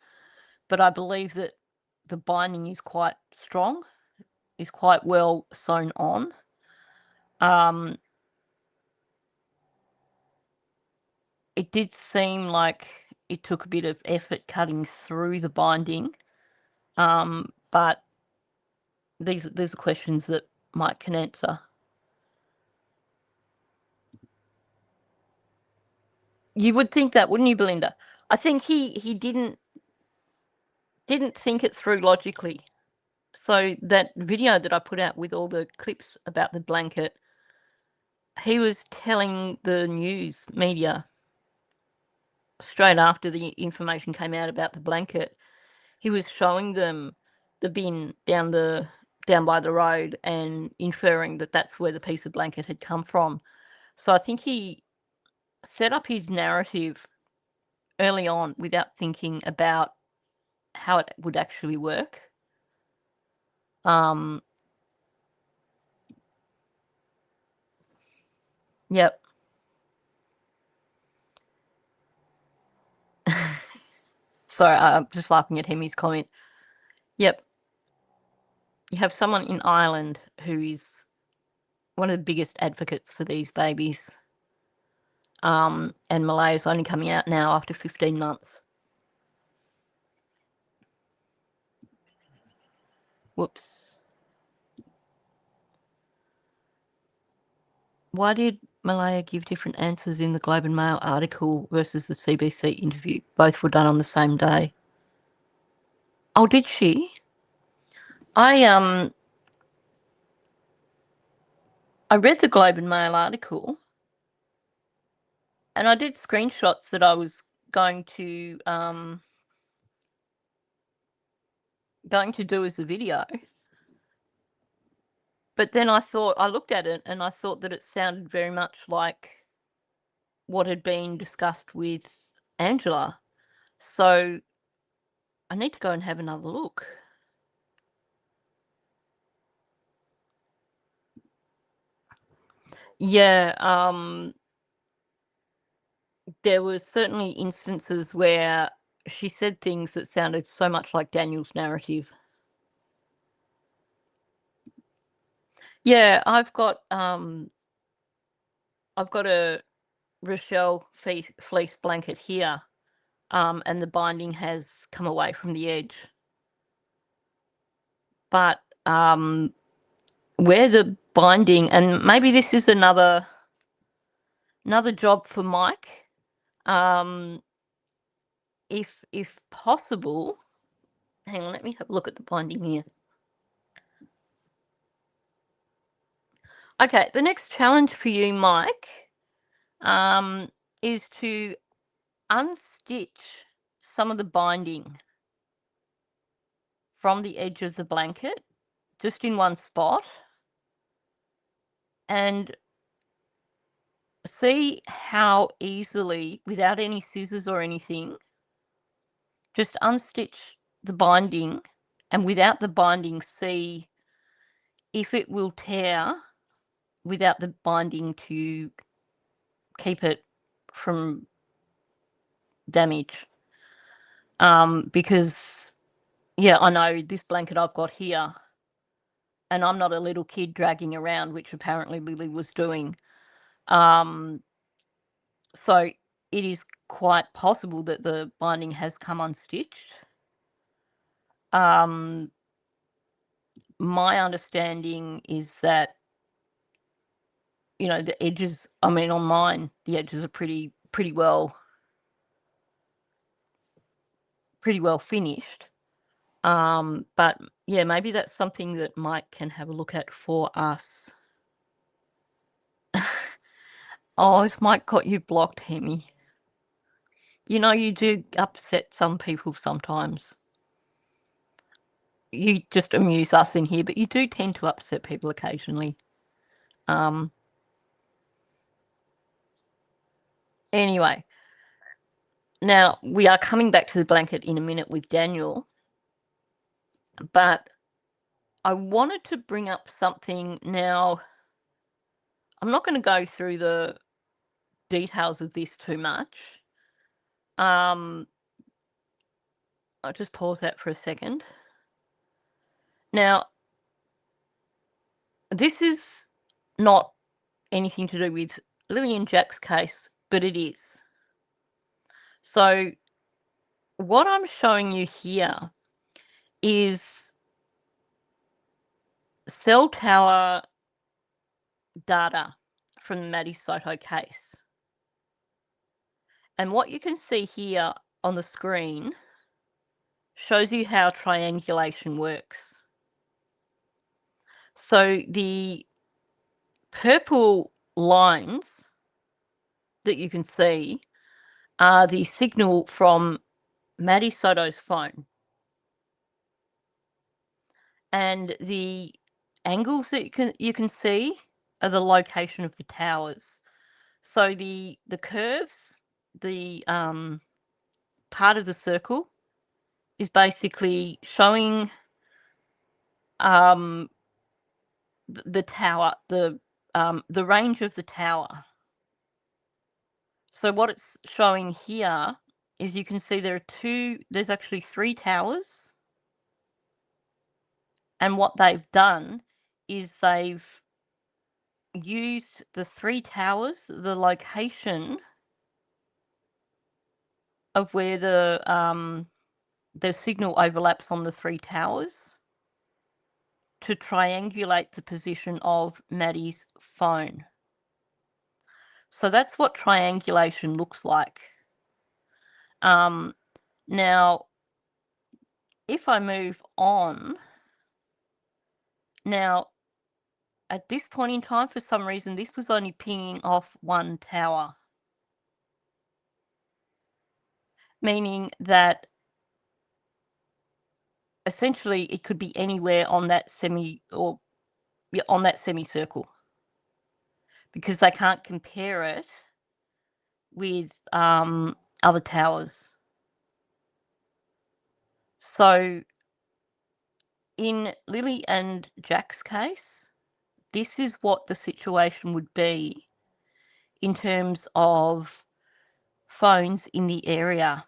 but I believe that the binding is quite strong, is quite well sewn on. It did seem like it took a bit of effort cutting through the binding, but these are questions that Mike can answer. You would think that, wouldn't you, Belinda? I think he didn't think it through logically. So that video that I put out with all the clips about the blanket, he was telling the news media straight after the information came out about the blanket, he was showing them the bin down by the road and inferring that that's where the piece of blanket had come from. So I think he set up his narrative early on without thinking about how it would actually work. Yep. Sorry, I'm just laughing at Hemi's comment. Yep. You have someone in Ireland who is one of the biggest advocates for these babies. And Malay is only coming out now after 15 months. Whoops. Why did Malaya give different answers in the Globe and Mail article versus the CBC interview? Both were done on the same day. Oh, did she? I read the Globe and Mail article, and I did screenshots that I was going to do as a video. But then I looked at it and I thought that it sounded very much like what had been discussed with Angela. So I need to go and have another look. Yeah, there were certainly instances where she said things that sounded so much like Daniel's narrative. Yeah, I've got a Rochelle fleece blanket here, and the binding has come away from the edge. But where the binding, and maybe this is another job for Mike, if possible. Hang on, let me have a look at the binding here. Okay, the next challenge for you, Mike, is to unstitch some of the binding from the edge of the blanket, just in one spot, and see how easily, without any scissors or anything, just unstitch the binding, and without the binding, see if it will tear without the binding to keep it from damage. Because, yeah, I know this blanket I've got here, and I'm not a little kid dragging around, which apparently Lily was doing. So it is quite possible that the binding has come unstitched. My understanding is that, you know, the edges, I mean, on mine, the edges are pretty well finished. But yeah, maybe that's something that Mike can have a look at for us. Oh, has Mike got you blocked, Hemi? You know, you do upset some people sometimes. You just amuse us in here, but you do tend to upset people occasionally. Anyway, now we are coming back to the blanket in a minute with Daniel, but I wanted to bring up something now. I'm not going to go through the details of this too much. I'll just pause that for a second. Now, this is not anything to do with Lily and Jack's case, but it is. So what I'm showing you here is cell tower data from the Maddie Soto case. And what you can see here on the screen shows you how triangulation works. So the purple lines that you can see are the signal from Maddie Soto's phone. And the angles that you can see are the location of the towers. So the curves, the part of the circle is basically showing the tower, the range of the tower. So what it's showing here is you can see there's actually 3 towers. And what they've done is they've used the 3 towers, the location of where the signal overlaps on the 3 towers to triangulate the position of Maddie's phone. So that's what triangulation looks like. Now, if I move on, now at this point in time, for some reason, this was only pinging off 1 tower, meaning that essentially it could be anywhere on that semicircle, because they can't compare it with other towers. So in Lily and Jack's case, this is what the situation would be in terms of phones in the area.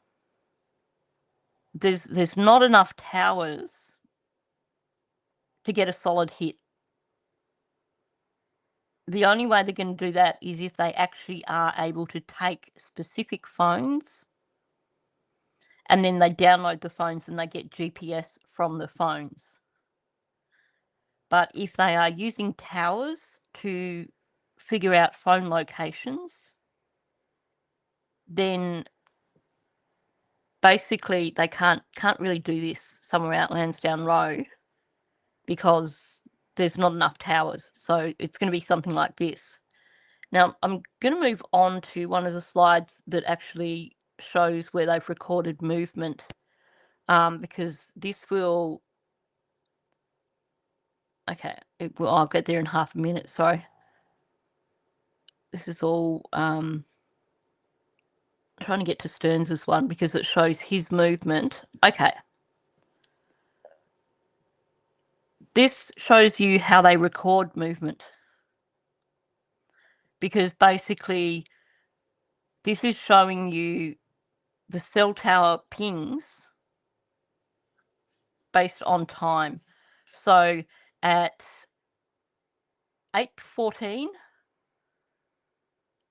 There's not enough towers to get a solid hit. The only way they're going to do that is if they actually are able to take specific phones and then they download the phones and they get GPS from the phones. But if they are using towers to figure out phone locations, then basically they can't really do this somewhere out Lansdowne Road because there's not enough towers. So it's going to be something like this. Now, I'm going to move on to one of the slides that actually shows where they've recorded movement, because this will... Okay, I'll get there in half a minute, sorry. This is all trying to get to Stearns' one because it shows his movement. Okay. This shows you how they record movement, because basically this is showing you the cell tower pings based on time. So at 8:14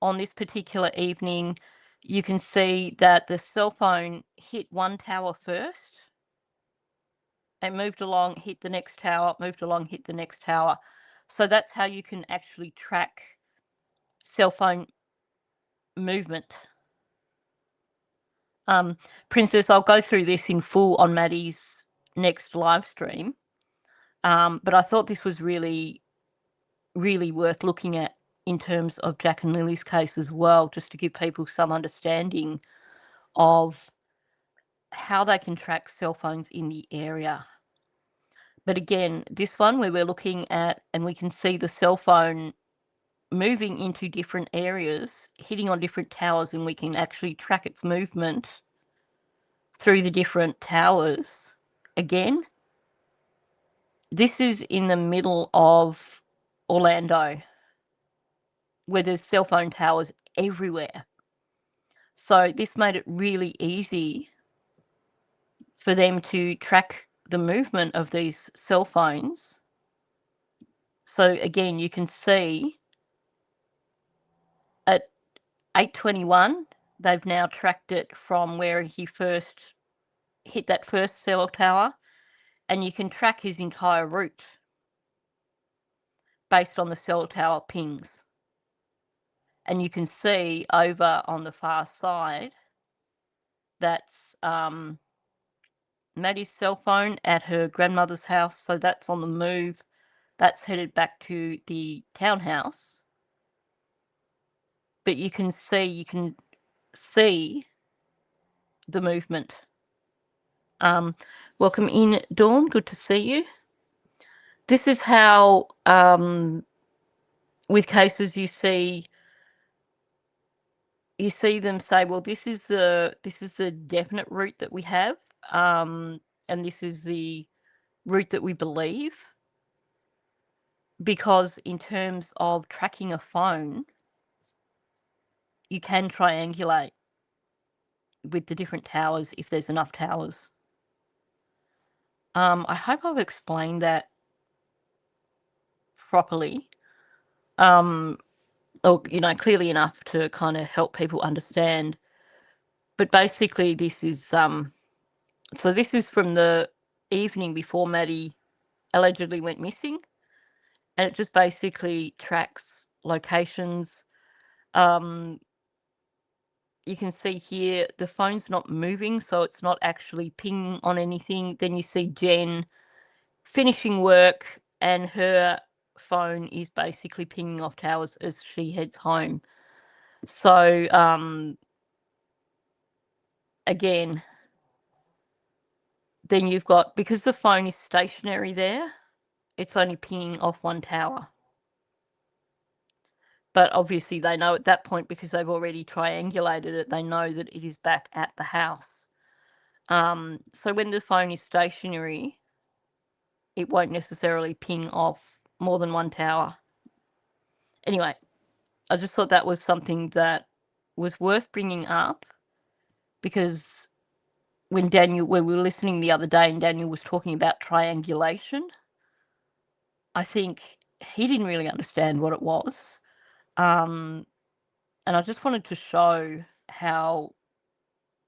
on this particular evening, you can see that the cell phone hit 1 tower first. It moved along, hit the next tower, moved along, hit the next tower. So that's how you can actually track cell phone movement. Princess, I'll go through this in full on Maddie's next live stream. But I thought this was really, really worth looking at in terms of Jack and Lily's case as well, just to give people some understanding of how they can track cell phones in the area. But again, this one where we're looking at, and we can see the cell phone moving into different areas, hitting on different towers, and we can actually track its movement through the different towers. Again, this is in the middle of Orlando, where there's cell phone towers everywhere. So this made it really easy for them to track the movement of these cell phones. So again, you can see at 8:21, they've now tracked it from where he first hit that first cell tower, and you can track his entire route. based on the cell tower pings. And you can see over on the far side, that's Maddie's cell phone at her grandmother's house. So that's on the move. That's headed back to the townhouse. But you can see the movement. Welcome in, Dawn. Good to see you. This is how, with cases, you see them say, well, this is the definite route that we have, and this is the route that we believe. Because in terms of tracking a phone, you can triangulate with the different towers if there's enough towers. I hope I've explained that properly, or clearly enough to kind of help people understand. But basically, this is so this is from the evening before Maddie allegedly went missing, and it just basically tracks locations. You can see here the phone's not moving, so it's not actually pinging on anything. Then you see Jen finishing work, and her phone is basically pinging off towers as she heads home. So again, then you've got, because the phone is stationary there, it's only pinging off one tower. But obviously they know at that point, because they've already triangulated it, they know that it is back at the house. So when the phone is stationary, it won't necessarily ping off more than one tower. Anyway, I just thought that was something that was worth bringing up, because when we were listening the other day and Daniel was talking about triangulation, I think he didn't really understand what it was. And I just wanted to show how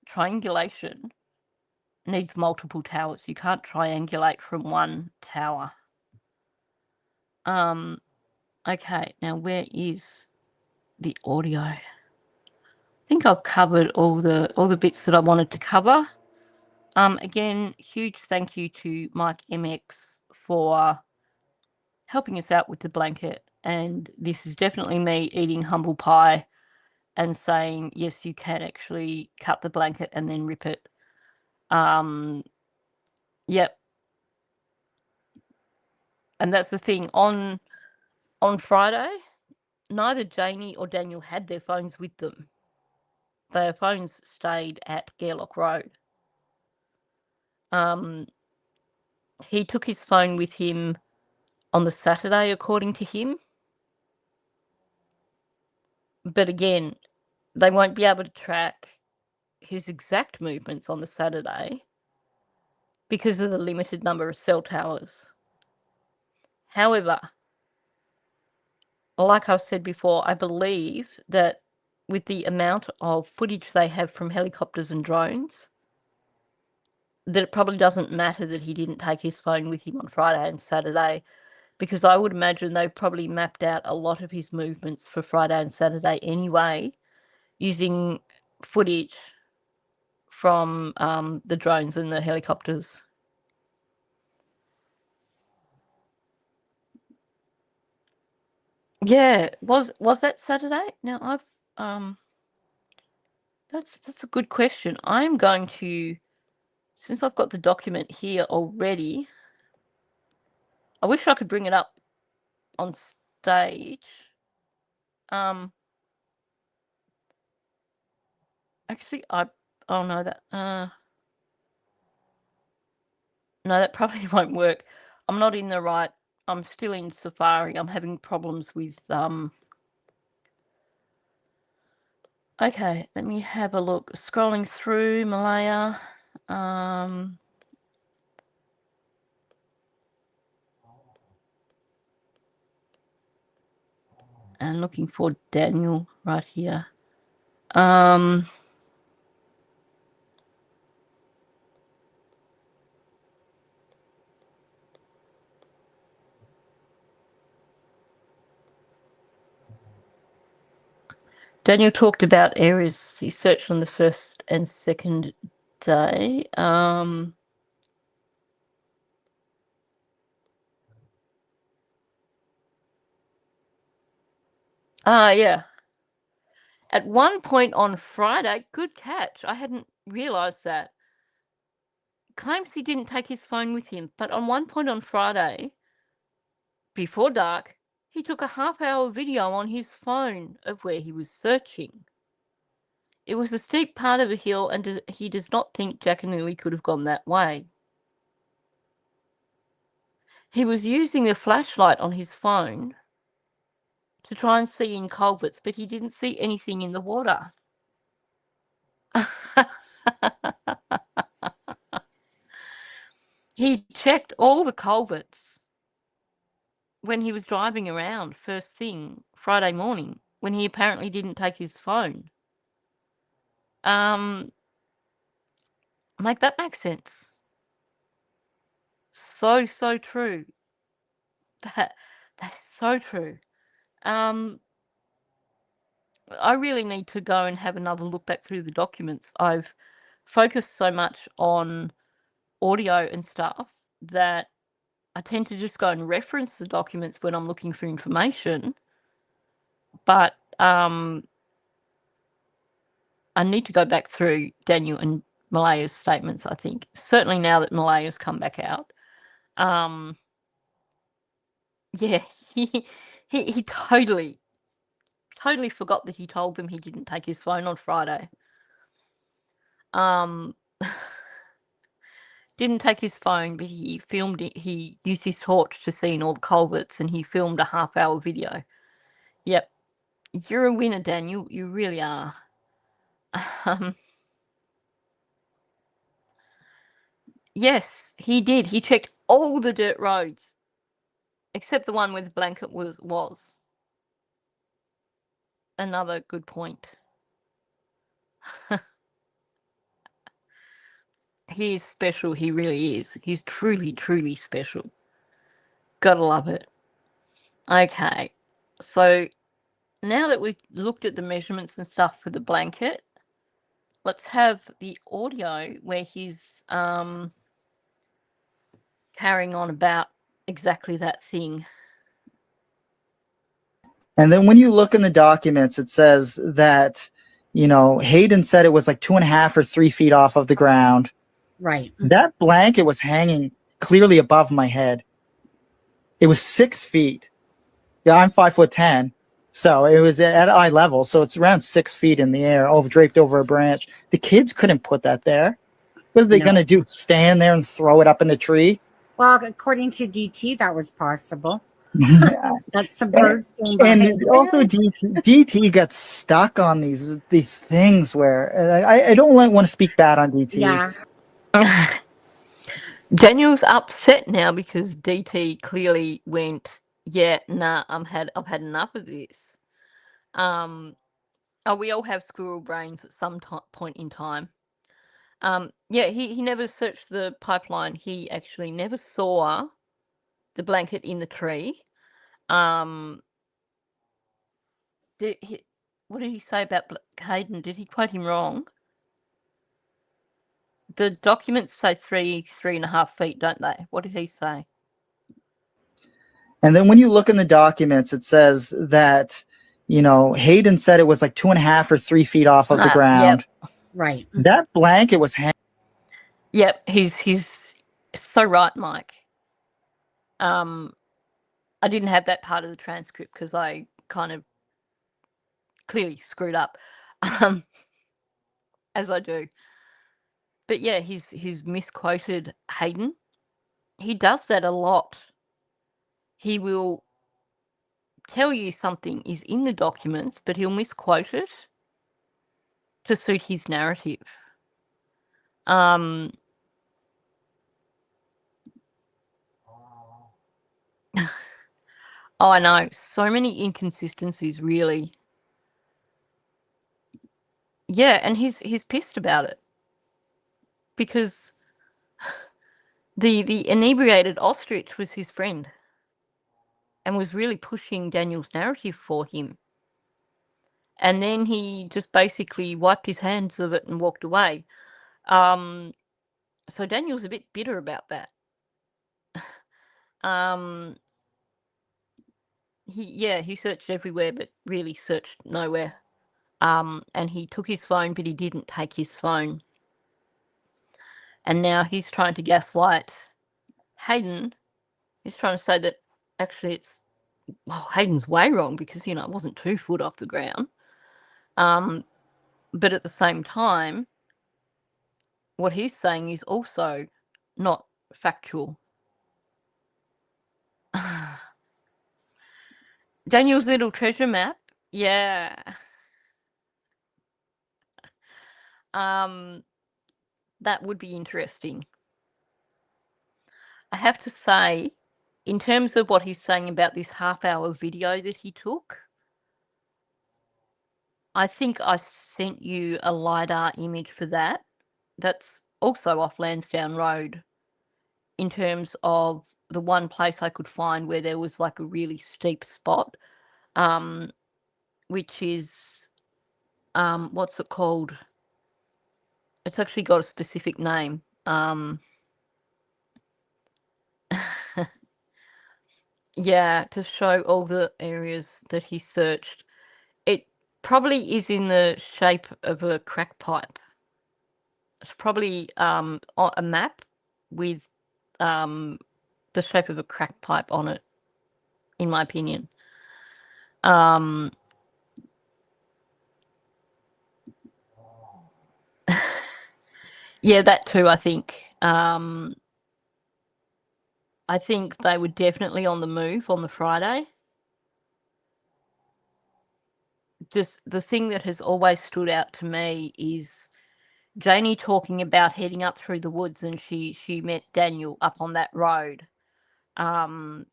triangulation needs multiple towers. You can't triangulate from one tower. Okay, now where is the audio? I think I've covered all the bits that I wanted to cover. Again, huge thank you to Mike MX for helping us out with the blanket, and this is definitely me eating humble pie and saying, yes, you can actually cut the blanket and then rip it. Yep. And that's the thing, on Friday, neither Jamie or Daniel had their phones with them. Their phones stayed at Gairloch Road. He took his phone with him on the Saturday, according to him. But again, they won't be able to track his exact movements on the Saturday because of the limited number of cell towers. However, like I've said before, I believe that with the amount of footage they have from helicopters and drones, that it probably doesn't matter that he didn't take his phone with him on Friday and Saturday, because I would imagine they probably mapped out a lot of his movements for Friday and Saturday anyway, using footage from the drones and the helicopters. Yeah, was that Saturday? Now that's a good question. I'm going to, since I've got the document here already, I wish I could bring it up on stage. Actually, oh no, that no, that probably won't work. I'm not in the right. I'm still in Safari. I'm having problems with Okay, let me have a look. Scrolling through Malaya. And looking for Daniel right here. Daniel talked about areas he searched on the first and second day. Yeah. At one point on Friday, good catch. I hadn't realised that. Claims he didn't take his phone with him, but on one point on Friday, before dark, he took a half-hour video on his phone of where he was searching. It was a steep part of a hill, and he does not think Jack and Lily could have gone that way. He was using the flashlight on his phone to try and see in culverts, but he didn't see anything in the water. He checked all the culverts when he was driving around first thing Friday morning, when he apparently didn't take his phone. Like, that makes sense. So true. That is so true. I really need to go and have another look back through the documents. I've focused so much on audio and stuff that I tend to just go and reference the documents when I'm looking for information. But I need to go back through Daniel and Malaya's statements, I think. Certainly now that Malaya's come back out. Yeah, he totally forgot that he told them he didn't take his phone on Friday. Didn't take his phone, but he filmed it. He used his torch to see in all the culverts, and he filmed a half-hour video. Yep. You're a winner, Daniel. You really are. Yes, he did. He checked all the dirt roads, except the one where the blanket was. Another good point. He is special. He really is. He's truly special. Gotta love it. Okay. So now that we've looked at the measurements and stuff for the blanket, let's have the audio where he's carrying on about exactly that thing. And then when you look in the documents, it says that, Hayden said it was like 2.5 or 3 feet off of the ground. Right. That blanket was hanging clearly above my head. It was 6 feet. Yeah, I'm 5'10", so it was at eye level. So it's around 6 feet in the air, draped over a branch. The kids couldn't put that there. What are they going to do? Stand there and throw it up in a tree? Well, according to DT, that was possible. That's some birds. And also, DT got stuck on these things where I don't want to speak bad on DT. Yeah. Daniel's upset now because DT clearly went, yeah, nah, I've had enough of this. We all have squirrel brains at some point in time. Yeah, he never searched the pipeline. He actually never saw the blanket in the tree. What did he say about Hayden? Did he quote him wrong? The documents say 3.5 feet, don't they? What did he say? And then when you look in the documents, it says that, Hayden said it was like 2.5 or 3 feet off of the ground. Yep. Right. That blanket was hanging. Yep, he's so right, Mike. I didn't have that part of the transcript because I kind of clearly screwed up, as I do. But yeah, he's misquoted Hayden. He does that a lot. He will tell you something is in the documents, but he'll misquote it to suit his narrative. Oh, I know. So many inconsistencies, really. Yeah, and he's pissed about it. Because the inebriated ostrich was his friend and was really pushing Daniel's narrative for him. And then he just basically wiped his hands of it and walked away. So Daniel's a bit bitter about that. He searched everywhere, but really searched nowhere. And he took his phone, but he didn't take his phone. And now he's trying to gaslight Hayden. He's trying to say that actually it's Hayden's way wrong because, it wasn't 2 foot off the ground. But at the same time, what he's saying is also not factual. Daniel's little treasure map, yeah. That would be interesting. I have to say, in terms of what he's saying about this half-hour video that he took, I think I sent you a LiDAR image for that. That's also off Lansdowne Road, in terms of the one place I could find where there was like a really steep spot, which is, what's it called? It's actually got a specific name. Yeah, to show all the areas that he searched. It probably is in the shape of a crack pipe. It's probably a map with the shape of a crack pipe on it, in my opinion. Yeah, that too, I think. I think they were definitely on the move on the Friday. Just the thing that has always stood out to me is Janie talking about heading up through the woods, and she met Daniel up on that road. And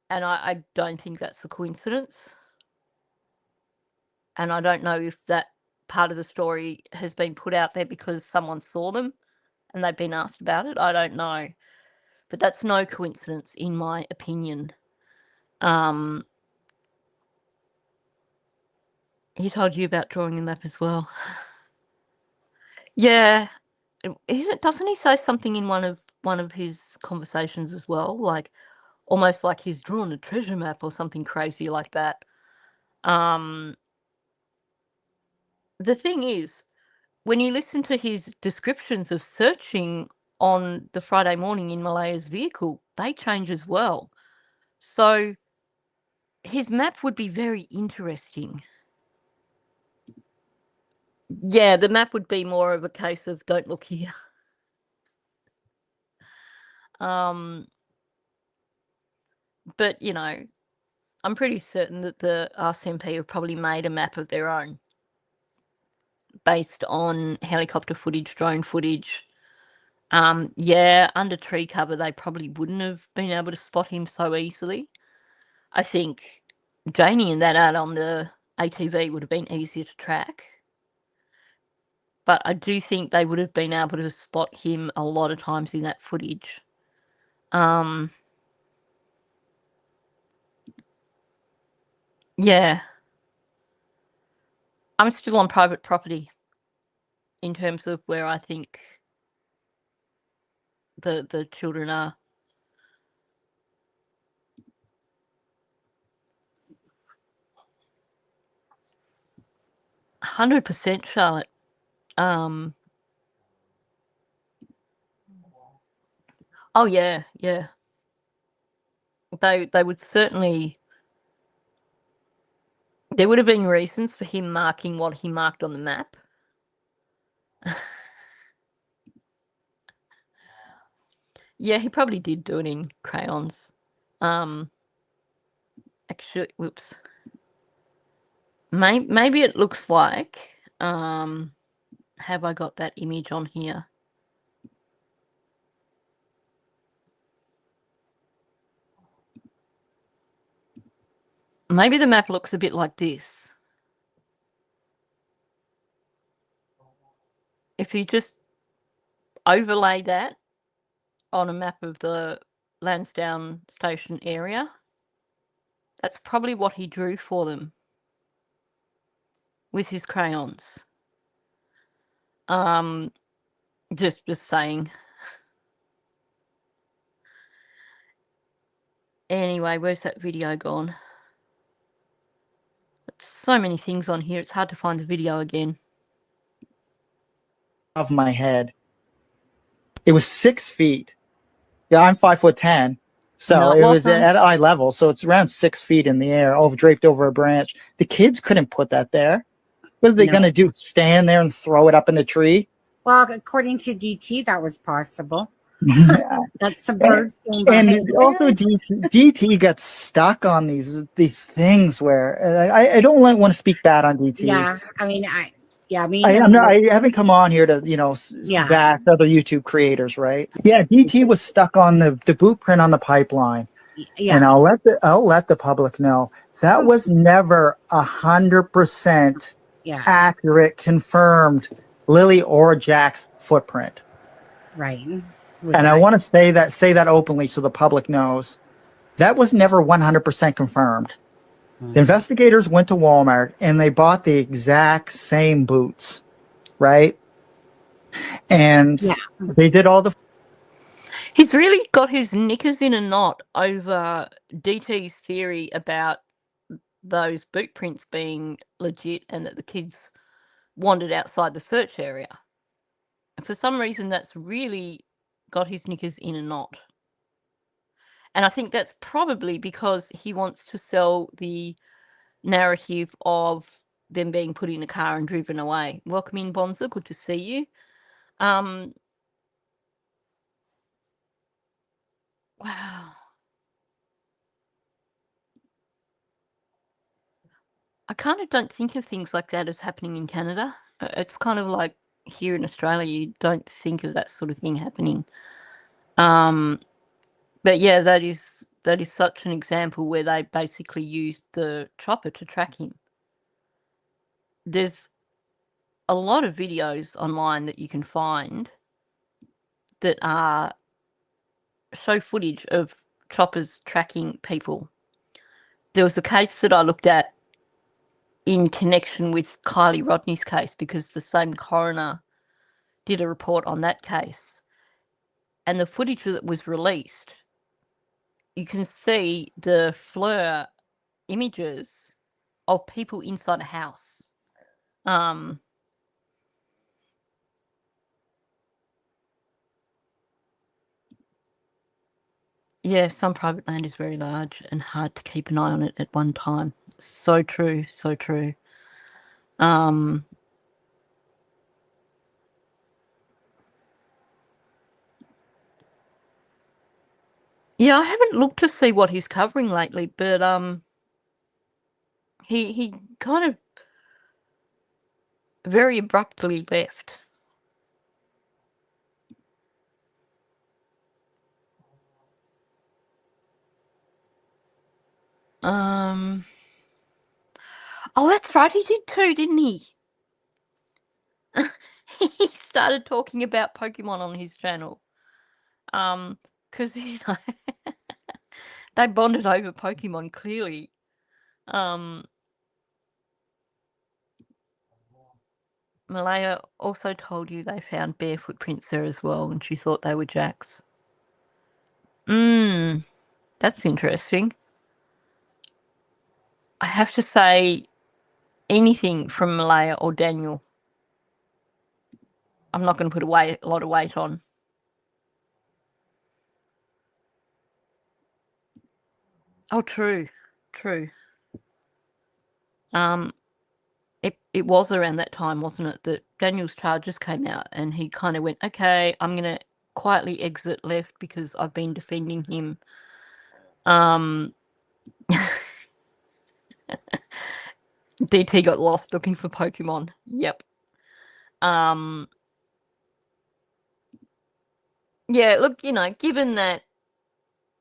I don't think that's a coincidence. And I don't know if that part of the story has been put out there because someone saw them and they've been asked about it. I don't know. But that's no coincidence, in my opinion. He told you about drawing the map as well. Yeah. Doesn't he say something in one of his conversations as well? Like, almost like he's drawn a treasure map or something crazy like that. The thing is, when you listen to his descriptions of searching on the Friday morning in Malaya's vehicle, they change as well. So his map would be very interesting. Yeah, the map would be more of a case of don't look here. But, I'm pretty certain that the RCMP have probably made a map of their own based on helicopter footage, drone footage. Yeah, under tree cover, they probably wouldn't have been able to spot him so easily. I think Janie and that out on the ATV would have been easier to track. But I do think they would have been able to spot him a lot of times in that footage. Yeah. I'm still on private property in terms of where I think the children are. 100%, Charlotte. Oh yeah. They would certainly. There would have been reasons for him marking what he marked on the map. Yeah, he probably did do it in crayons. Actually, whoops. Maybe it looks like. Have I got that image on here? Maybe the map looks a bit like this. If you just overlay that on a map of the Lansdowne station area, that's probably what he drew for them. with his crayons. Just saying. Anyway, where's that video gone? So many things on here, it's hard to find the video again. Of my head. It was 6 feet. Yeah, I'm 5'10", so No, it it was wasn't. at eye level. So it's around 6 feet in the air, draped over a branch. The kids couldn't put that there. What are they No. going to do? Stand there and throw it up in a tree? Well, according to DT, that was possible. Yeah. That's some birds going by. And also, DT got stuck on these things where I don't want to speak bad on DT. Yeah, I mean, I haven't come on here to bash other YouTube creators, right? Yeah, DT was stuck on the boot print on the pipeline, yeah, and I'll let the public know that was never 100% yeah, accurate, confirmed Lily or Jack's footprint. right. And I want to say that openly so the public knows that was never 100% confirmed. The investigators went to Walmart and they bought the exact same boots, right? And they did all the. He's really got his knickers in a knot over DT's theory about those boot prints being legit and that the kids wandered outside the search area. And for some reason, that's really got his knickers in a knot. And I think that's probably because he wants to sell the narrative of them being put in a car and driven away. Welcome in, Bonza. Good to see you. Wow. I kind of don't think of things like that as happening in Canada. It's kind of like here in Australia, you don't think of that sort of thing happening. But yeah, that is such an example where they basically used the chopper to track him. There's a lot of videos online that you can find that show footage of choppers tracking people. There was a case that I looked at in connection with Kylie Rodney's case because the same coroner did a report on that case. And the footage that was released, you can see the FLIR images of people inside a house. Yeah, some private land is very large and hard to keep an eye on it at one time. So true, so true. Yeah, I haven't looked to see what he's covering lately, but he kind of very abruptly left. Oh, that's right, he did too, didn't he? He started talking about Pokemon on his channel. Because they bonded over Pokemon, clearly. Malaya also told you they found bare footprints there as well, and she thought they were Jack's. That's interesting. I have to say, anything from Malaya or Daniel, I'm not going to put a lot of weight on. Oh, true. It was around that time, wasn't it, that Daniel's charges came out and he kind of went, okay, I'm going to quietly exit left because I've been defending him. DT got lost looking for Pokemon. Yep. Yeah, look, given that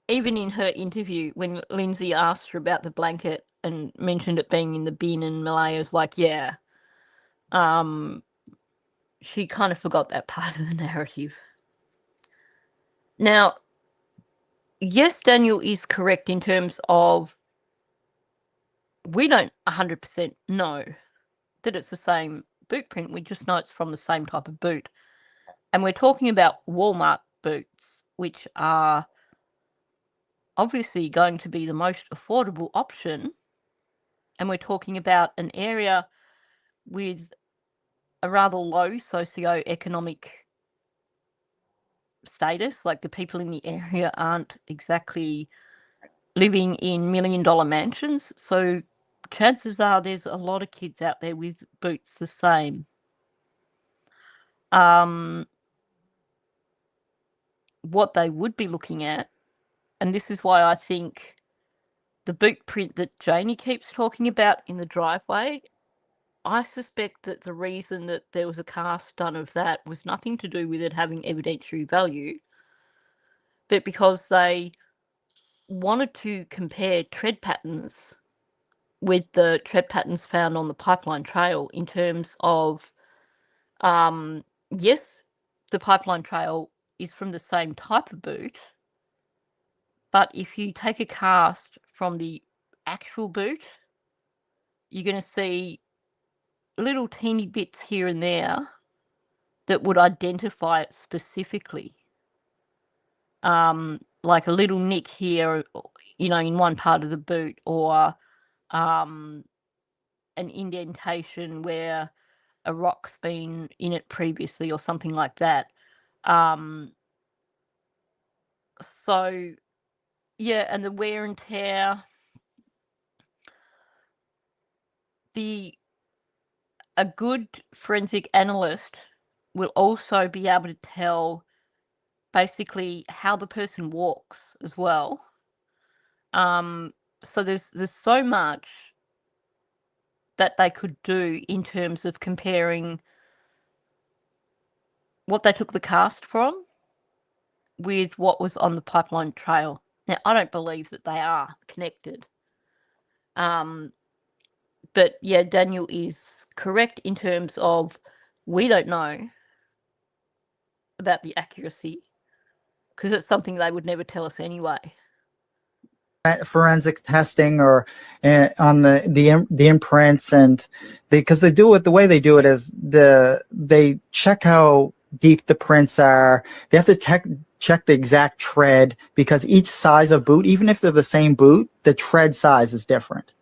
even in her interview, when Lindsay asked her about the blanket and mentioned it being in the bin, and Malaya's like, yeah, she kind of forgot that part of the narrative. Now, yes, Daniel is correct in terms of we don't 100% know, that it's the same boot print. We just know it's from the same type of boot. And we're talking about Walmart boots, which are obviously going to be the most affordable option. And we're talking about an area with a rather low socioeconomic status. Like, the people in the area aren't exactly living in million-dollar mansions. So chances are there's a lot of kids out there with boots the same. What they would be looking at, and this is why I think the boot print that Janie keeps talking about in the driveway, I suspect that the reason that there was a cast done of that was nothing to do with it having evidentiary value, but because they wanted to compare tread patterns with the tread patterns found on the Pipeline Trail in terms of, yes, the Pipeline Trail is from the same type of boot, but if you take a cast from the actual boot, you're going to see little teeny bits here and there that would identify it specifically. Like a little nick here, in one part of the boot, or an indentation where a rock's been in it previously or something like that. So, yeah, and the wear and tear, a good forensic analyst will also be able to tell basically how the person walks as well. So there's so much that they could do in terms of comparing what they took the cast from with what was on the Pipeline Trail. Now, I don't believe that they are connected. But yeah, Daniel is correct in terms of we don't know about the accuracy, because it's something they would never tell us anyway. Forensic testing or on the imprints, and because they do it, the way they do it is they check how deep the prints are. They have to check the exact tread, because each size of boot, even if they're the same boot, the tread size is different.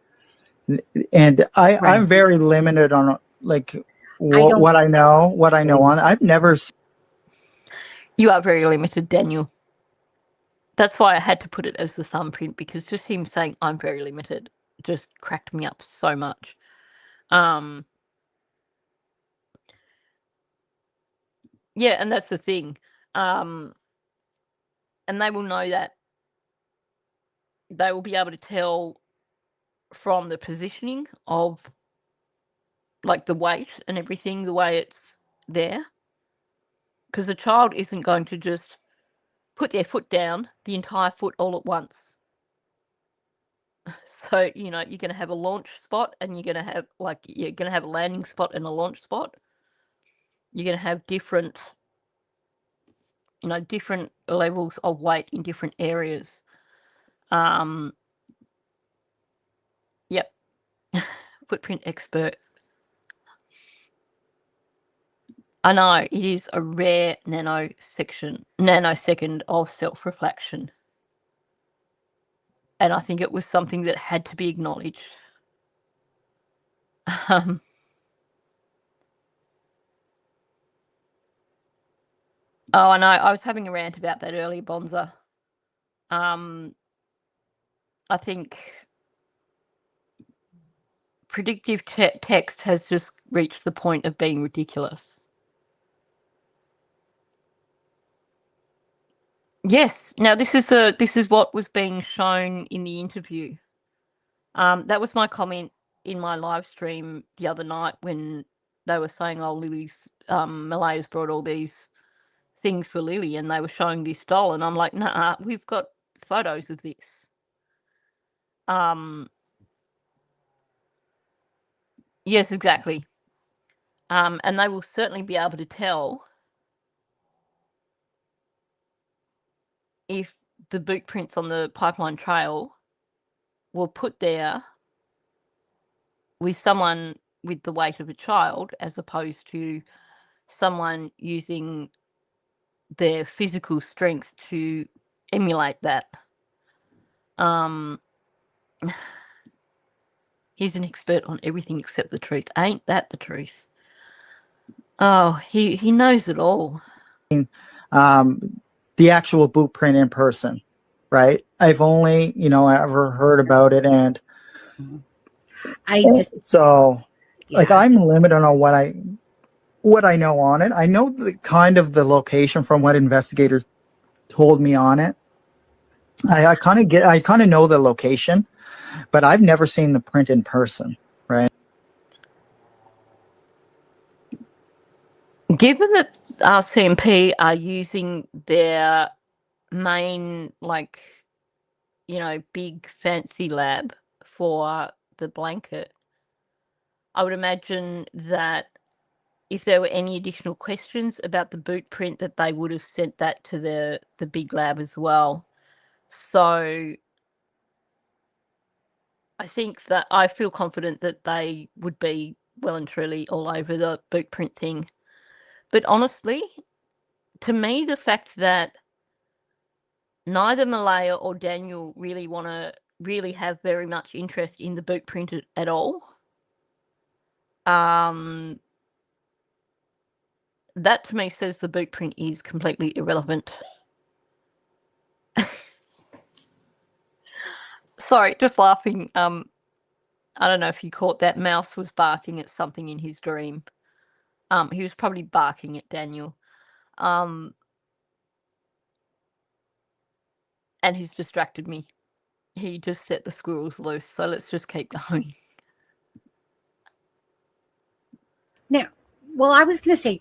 And I'm very limited on like what I know on. I've never. You are very limited, Daniel. That's why I had to put it as the thumbprint, because just him saying I'm very limited just cracked me up so much. Yeah, and that's the thing. And they will know that. They will be able to tell from the positioning of, like, the weight and everything, the way it's there. Because a child isn't going to just put their foot down, the entire foot all at once. So, you're going to have a launch spot, and you're going to have, a landing spot and a launch spot. You're going to have different, different levels of weight in different areas. Yep. Footprint expert. I know, it is a rare nanosecond of self-reflection. And I think it was something that had to be acknowledged. Oh, I know. I was having a rant about that earlier, Bonza. I think predictive text has just reached the point of being ridiculous. Yes. Now, this is what was being shown in the interview. That was my comment in my live stream the other night when they were saying, "Oh, Lily's Malaya's brought all these things for Lily," and they were showing this doll, and I'm like, "Nah, we've got photos of this." Yes, exactly. And they will certainly be able to tell if the boot prints on the Pipeline Trail were put there with someone with the weight of a child, as opposed to someone using their physical strength to emulate that. He's an expert on everything except the truth. Ain't that the truth? Oh, he knows it all. The actual boot print in person, right? I've only, ever heard about it, and I just so like yeah. I'm limited on what I know on it. I know the kind of the location from what investigators told me on it. I kind of know the location, but I've never seen the print in person, right? Given that RCMP are using their main, big fancy lab for the blanket, I would imagine that if there were any additional questions about the boot print, that they would have sent that to the big lab as well. So I think that I feel confident that they would be well and truly all over the boot print thing. But honestly, to me, the fact that neither Malaya or Daniel really want to really have very much interest in the boot print at all, that to me says the boot print is completely irrelevant. Sorry, just laughing. I don't know if you caught that. Mouse was barking at something in his dream. He was probably barking at Daniel. And he's distracted me. He just set the squirrels loose, so let's just keep going. Now, well, I was going to say,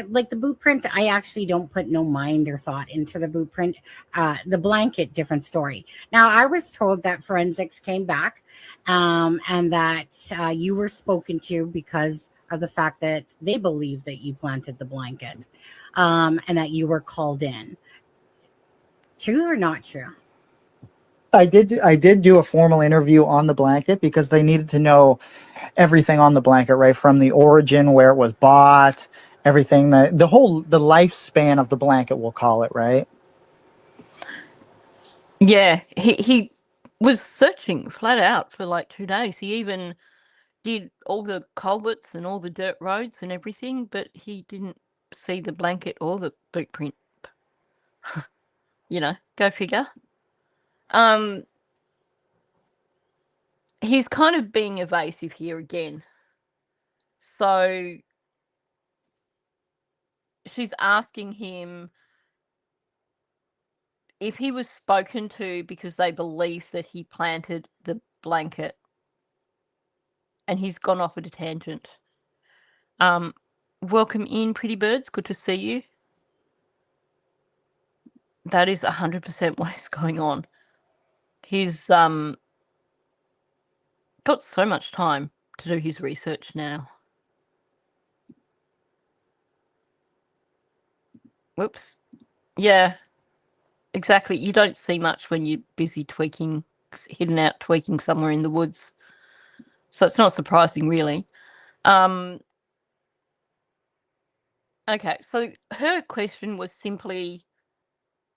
like the boot print, I actually don't put no mind or thought into the boot print. The blanket, different story. Now, I was told that forensics came back and that you were spoken to because of the fact that they believe that you planted the blanket and that you were called in. True or not true? I did do a formal interview on the blanket because they needed to know everything on the blanket, right from the origin, where it was bought, everything, the lifespan of the blanket, we'll call it, right? Yeah, he was searching flat out for like 2 days. He even did all the culverts and all the dirt roads and everything, but he didn't see the blanket or the boot print. Go figure. He's kind of being evasive here again. So she's asking him if he was spoken to because they believe that he planted the blanket, and he's gone off at a tangent. Welcome in, pretty birds. Good to see you. That is 100% what is going on. He's got so much time to do his research now. Whoops. Yeah, exactly. You don't see much when you're busy hidden out tweaking somewhere in the woods. So it's not surprising, really. Okay, so her question was simply,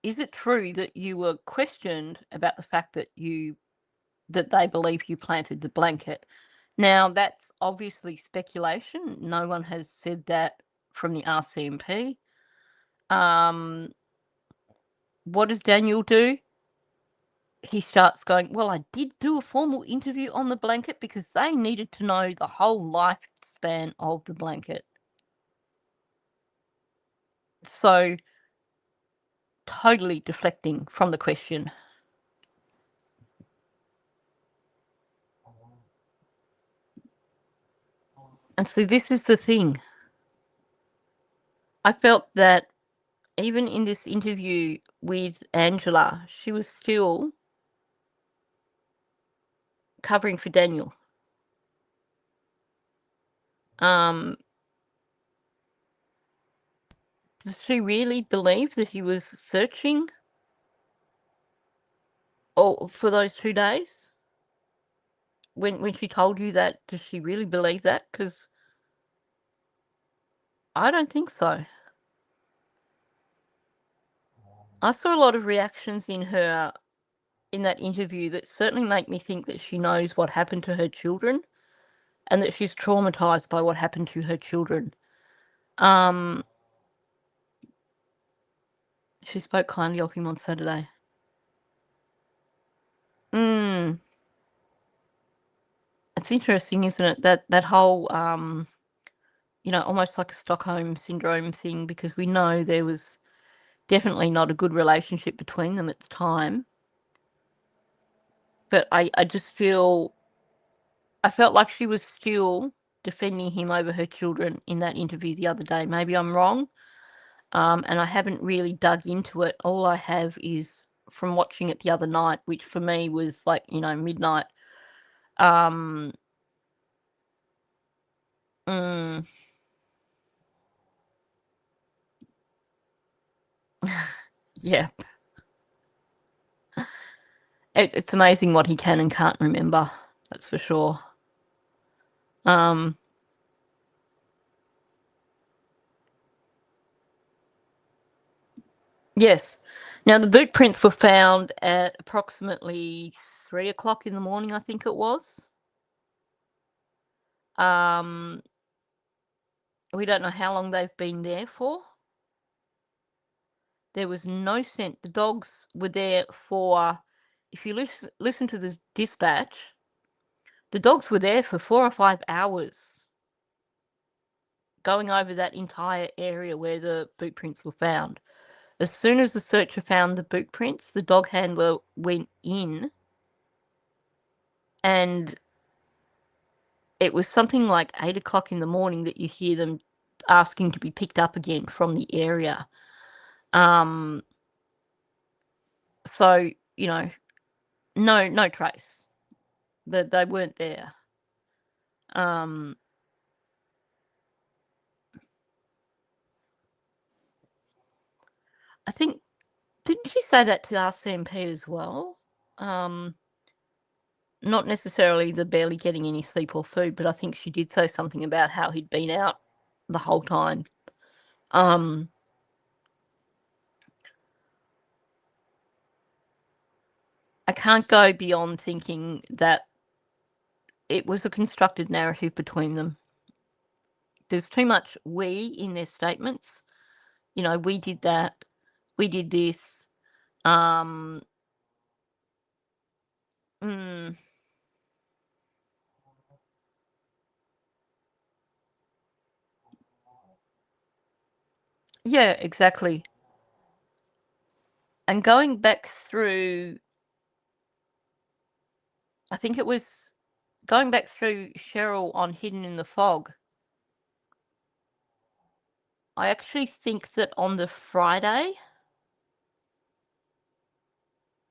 is it true that you were questioned about the fact that they believe you planted the blanket? Now, that's obviously speculation. No one has said that from the RCMP. What does Daniel do? He starts going, well, I did do a formal interview on the blanket because they needed to know the whole lifespan of the blanket. So, totally deflecting from the question. And so this is the thing. I felt that even in this interview with Angela, she was still covering for Daniel. Does she really believe that he was searching for those 2 days? when she told you that, does she really believe that? Because I don't think so. I saw a lot of reactions in that interview that certainly make me think that she knows what happened to her children and that she's traumatized by what happened to her children. She spoke kindly of him on Saturday. It's interesting, isn't it? That whole, almost like a Stockholm syndrome thing, because we know there was definitely not a good relationship between them at the time. But I just felt like she was still defending him over her children in that interview the other day. Maybe I'm wrong. And I haven't really dug into it. All I have is from watching it the other night, which for me was like, midnight. Yeah. It's amazing what he can and can't remember. That's for sure. Yes. Now, the boot prints were found at approximately 3 o'clock in the morning, I think it was. We don't know how long they've been there for. There was no scent. The dogs were there for, if you listen to this dispatch, the dogs were there for 4 or 5 hours going over that entire area where the boot prints were found. As soon as the searcher found the boot prints, the dog handler went in, and it was something like 8 o'clock in the morning that you hear them asking to be picked up again from the area. So, no trace. That they weren't there. I think, didn't she say that to RCMP as well? Not necessarily the barely getting any sleep or food, but I think she did say something about how he'd been out the whole time. I can't go beyond thinking that it was a constructed narrative between them. There's too much we in their statements. We did that. We did this. Yeah, exactly. And going back through, I think it was going back through Cheryl on Hidden in the Fog. I actually think that on the Friday,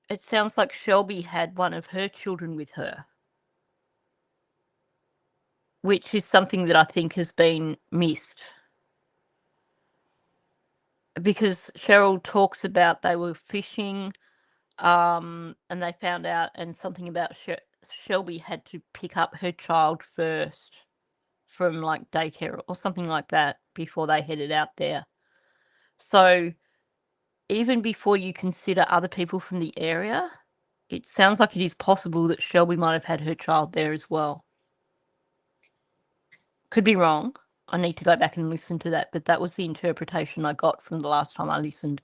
it sounds like Shelby had one of her children with her, which is something that I think has been missed. Because Cheryl talks about they were fishing, and they found out, and something about Shelby had to pick up her child first from like daycare or something like that before they headed out there. So even before you consider other people from the area, it sounds like it is possible that Shelby might have had her child there as well. Could be wrong. I need to go back and listen to that, but that was the interpretation I got from the last time I listened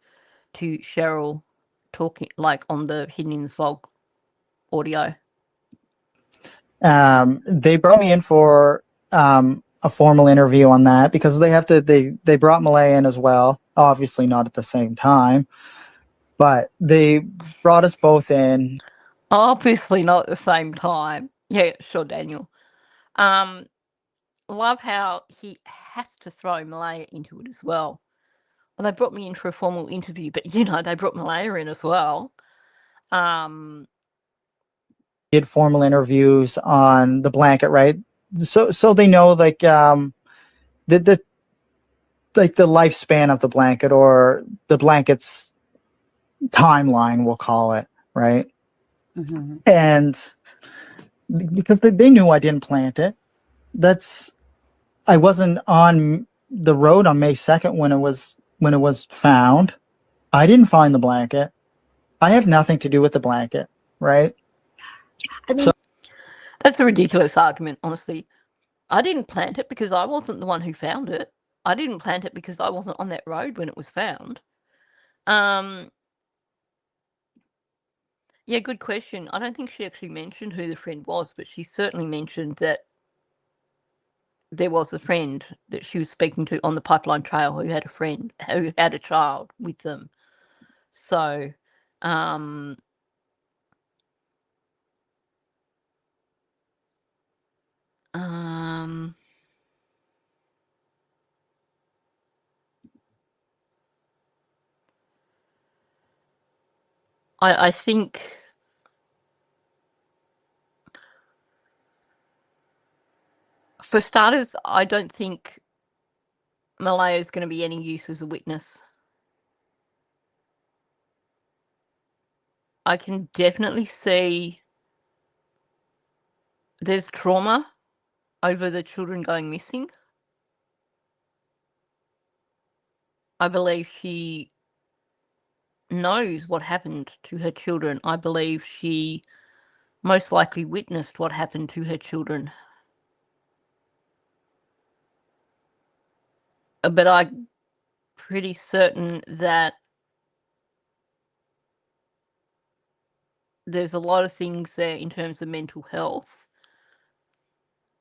to Cheryl talking, like on the Hidden in the Fog audio. They brought me in for a formal interview on that because they brought Malay in as well. Obviously not at the same time, but they brought us both in. Obviously not at the same time. Yeah, sure, Daniel. Love how he has to throw Malaya into it as well. Well, they brought me in for a formal interview, but they brought Malaya in as well. Did formal interviews on the blanket, right? So they know like the lifespan of the blanket or the blanket's timeline, we'll call it, right? Mm-hmm. And because they knew I didn't plant it. I wasn't on the road on May 2nd when it was found. I didn't find the blanket. I have nothing to do with the blanket, right? I mean, That's a ridiculous argument, honestly. I didn't plant it because I wasn't the one who found it. I didn't plant it because I wasn't on that road when it was found. Yeah, good question. I don't think she actually mentioned who the friend was, but she certainly mentioned that there was a friend that she was speaking to on the Pipeline Trail who had a child with them. So, I think for starters, I don't think Malaya is going to be any use as a witness. I can definitely see there's trauma over the children going missing. I believe she knows what happened to her children. I believe she most likely witnessed what happened to her children. But I'm pretty certain that there's a lot of things there in terms of mental health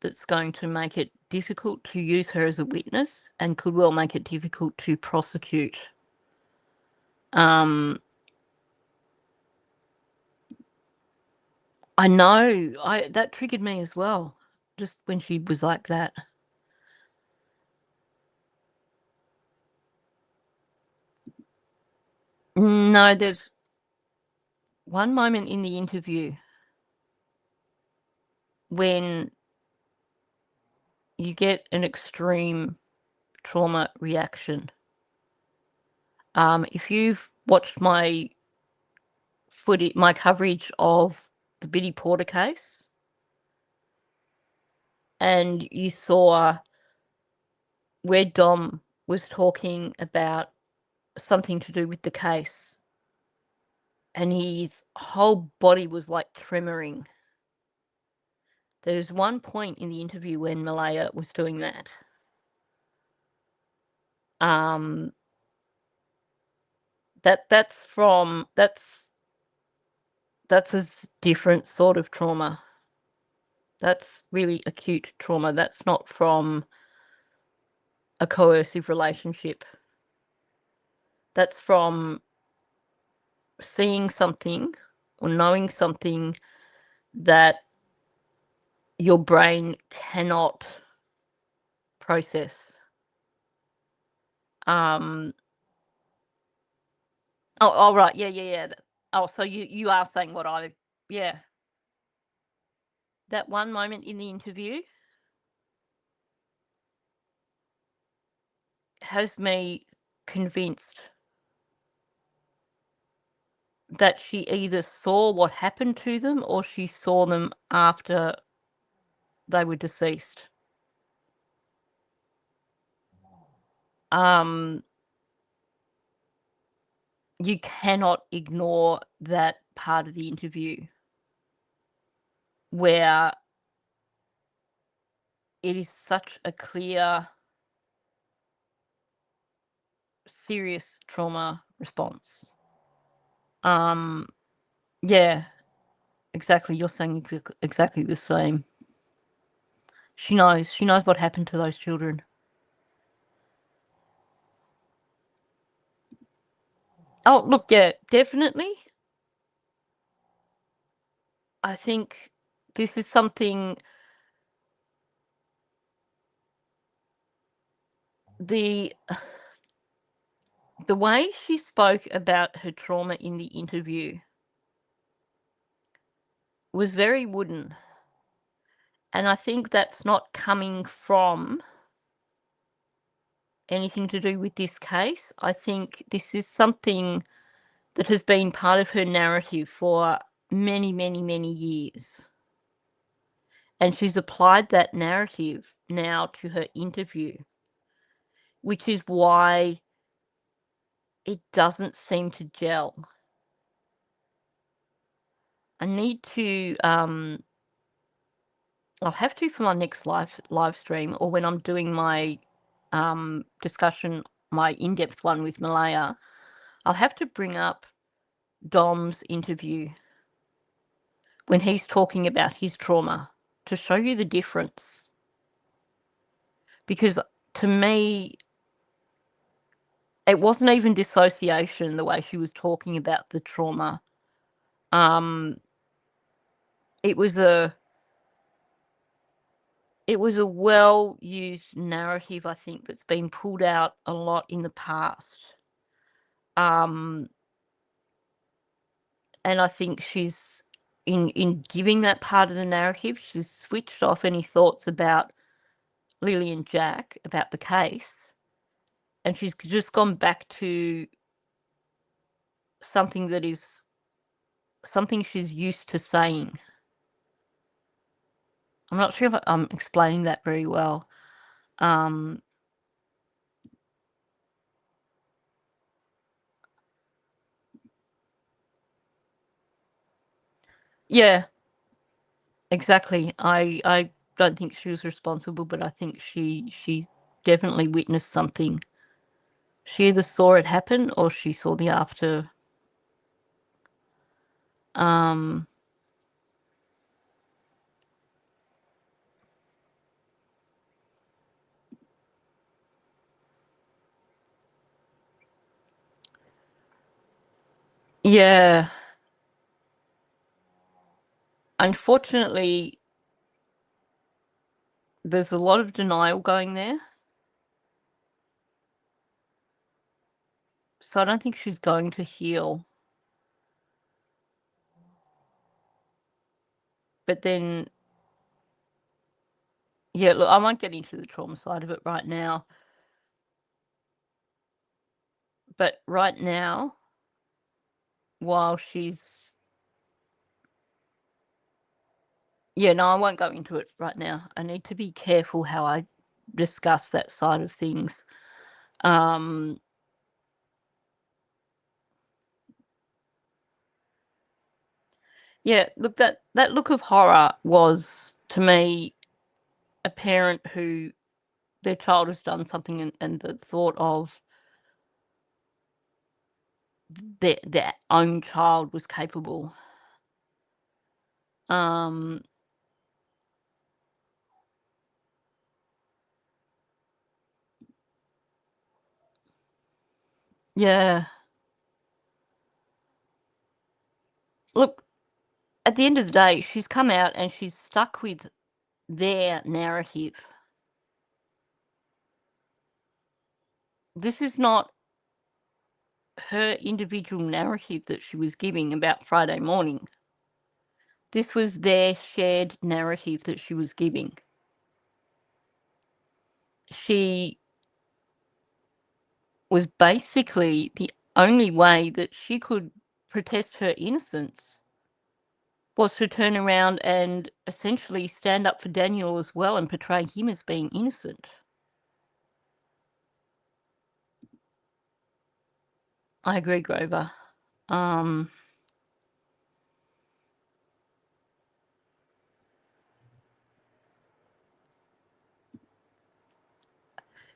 that's going to make it difficult to use her as a witness and could well make it difficult to prosecute. I know, that triggered me as well, just when she was like that. No, there's one moment in the interview when you get an extreme trauma reaction. If you've watched my coverage of the Biddy Porter case, and you saw where Dom was talking about something to do with the case, and his whole body was like tremoring. There's one point in the interview when Malaya was doing that. That's a different sort of trauma. That's really acute trauma. That's not from a coercive relationship. That's from seeing something or knowing something that your brain cannot process. Oh, right. Yeah. Oh, so you are saying what yeah. That one moment in the interview has me convinced that she either saw what happened to them or she saw them after they were deceased. You cannot ignore that part of the interview where it is such a clear, serious trauma response. Yeah, exactly. You're saying exactly the same. She knows what happened to those children. Oh, look, yeah, definitely. I think this is something the way she spoke about her trauma in the interview was very wooden. And I think that's not coming from anything to do with this case. I think this is something that has been part of her narrative for many, many, many years. And she's applied that narrative now to her interview, which is why it doesn't seem to gel. I need to, I'll have to for my next live stream, or when I'm doing my discussion, my in-depth one with Malaya, I'll have to bring up Dom's interview when he's talking about his trauma to show you the difference. Because to me, it wasn't even dissociation the way she was talking about the trauma. It was a well-used narrative, I think, that's been pulled out a lot in the past. And I think she's in giving that part of the narrative, she's switched off any thoughts about Lily and Jack, about the case, and she's just gone back to something she's used to saying. I'm not sure if I'm explaining that very well. Yeah, exactly. I don't think she was responsible, but I think she definitely witnessed something. She either saw it happen or she saw the after. Yeah. Unfortunately, there's a lot of denial going there. So I don't think she's going to heal. But then, yeah, look, I won't get into the trauma side of it right now. But right now, while she's... Yeah, no, I won't go into it right now. I need to be careful how I discuss that side of things. Yeah, look, that look of horror was, to me, a parent who their child has done something and the thought of their own child was capable. Yeah. Look, at the end of the day, she's come out and she's stuck with their narrative. This is not her individual narrative that she was giving about Friday morning. This was their shared narrative that she was giving. She was basically the only way that she could protest her innocence was to turn around and essentially stand up for Daniel as well and portray him as being innocent. I agree, Grover.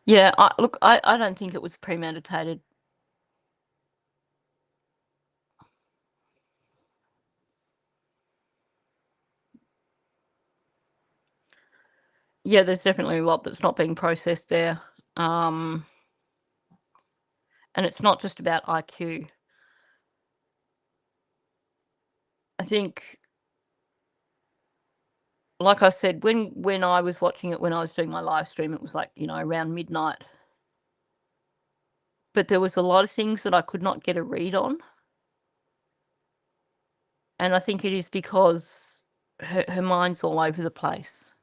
Yeah, look, I don't think it was premeditated. Yeah, there's definitely a lot that's not being processed there. And it's not just about IQ. I think, like I said, when I was watching it, when I was doing my live stream, it was like, around midnight. But there was a lot of things that I could not get a read on. And I think it is because her mind's all over the place.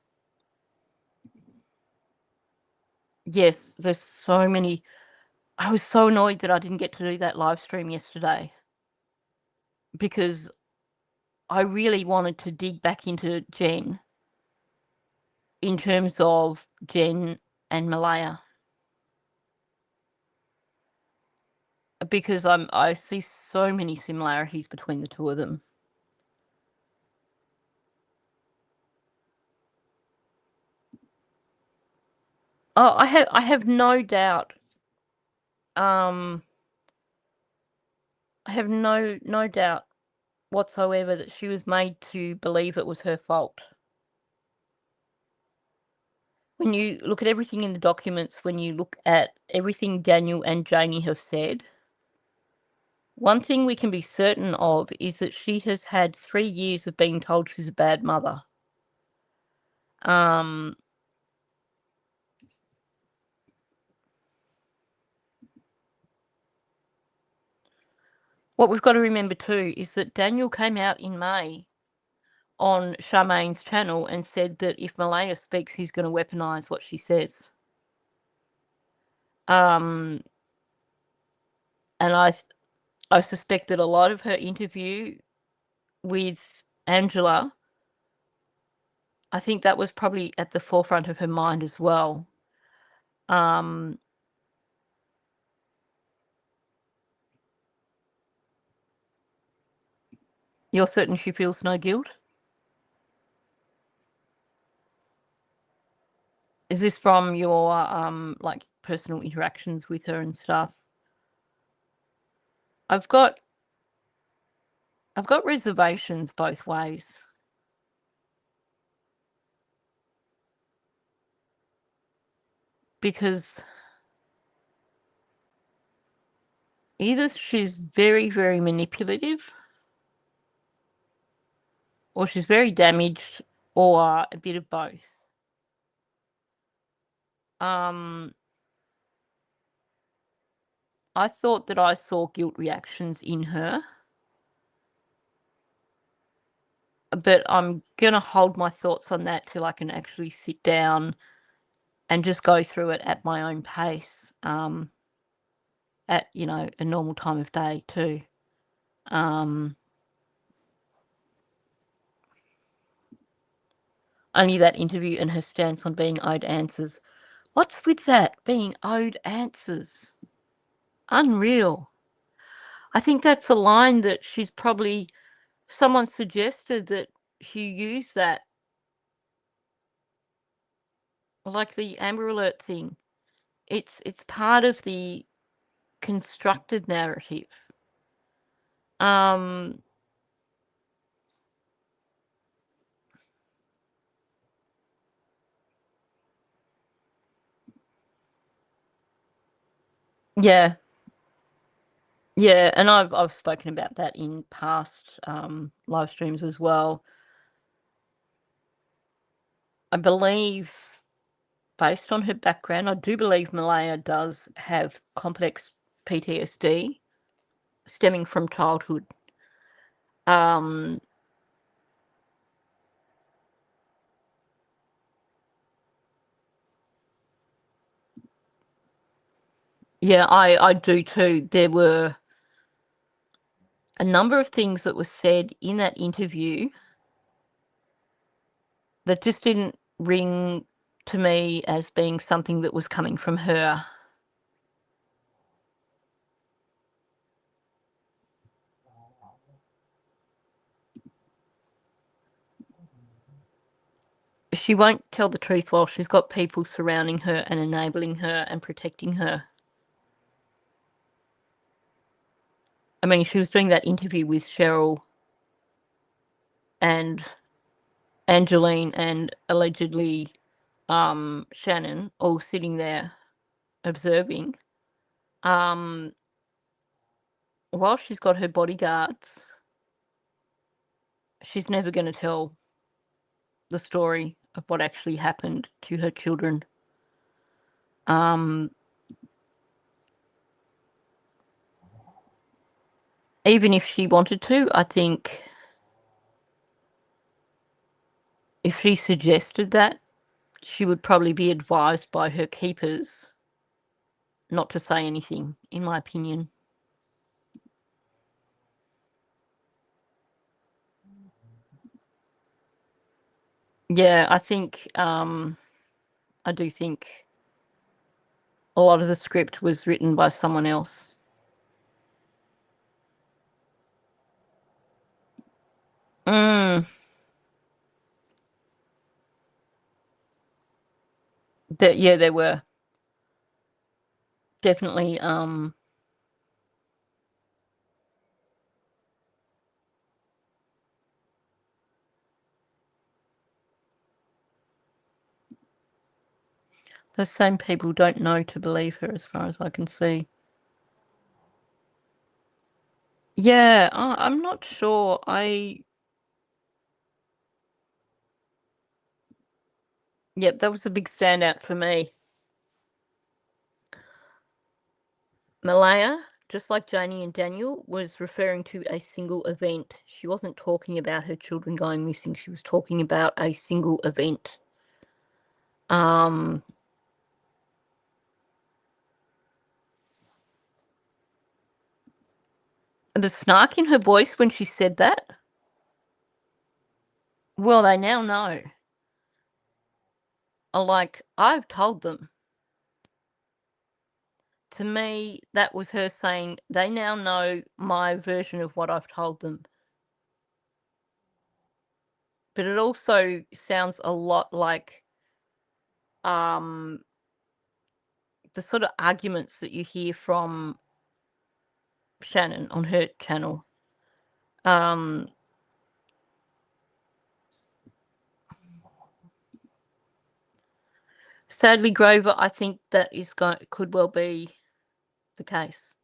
Yes, there's so many. I was so annoyed that I didn't get to do that live stream yesterday because I really wanted to dig back into Jen in terms of Jen and Malaya. Because I see so many similarities between the two of them. Oh, I have no doubt. I have no doubt whatsoever that she was made to believe it was her fault. When you look at everything in the documents, when you look at everything Daniel and Janie have said, one thing we can be certain of is that she has had 3 years of being told she's a bad mother. What we've got to remember too is that Daniel came out in May on Charmaine's channel and said that if Malaya speaks, he's going to weaponize what she says. And I suspect that a lot of her interview with Angela, I think that was probably at the forefront of her mind as well. You're certain she feels no guilt? Is this from your like personal interactions with her and stuff? I've got reservations both ways. Because either she's very, very manipulative, or she's very damaged, or a bit of both. I thought that I saw guilt reactions in her, but I'm going to hold my thoughts on that till I can actually sit down and just go through it at my own pace, at, you know, a normal time of day too. Only that interview and her stance on being owed answers. What's with that, being owed answers? Unreal. I think that's a line that she's probably, someone suggested that she use that, like the Amber Alert thing. It's part of the constructed narrative. Yeah. Yeah, and I've spoken about that in past live streams as well. I believe, based on her background, I do believe Malaya does have complex PTSD stemming from childhood. Yeah, I do too. There were a number of things that were said in that interview that just didn't ring to me as being something that was coming from her. She won't tell the truth while she's got people surrounding her and enabling her and protecting her. I mean, she was doing that interview with Cheryl and Angeline and allegedly Shannon, all sitting there observing. While she's got her bodyguards, she's never going to tell the story of what actually happened to her children. Even if she wanted to, I think if she suggested that, she would probably be advised by her keepers not to say anything, in my opinion. Yeah, I think I do think a lot of the script was written by someone else. Mm. Yeah, there were definitely those same people don't know to believe her, as far as I can see. Yeah, I'm not sure. Yep, that was a big standout for me. Malaya, just like Janie and Daniel, was referring to a single event. She wasn't talking about her children going missing. She was talking about a single event. The snark in her voice when she said that, well, they now know. Like, I've told them. To me, that was her saying, they now know my version of what I've told them. But it also sounds a lot like the sort of arguments that you hear from Shannon on her channel. Sadly, Grover, I think that could well be the case.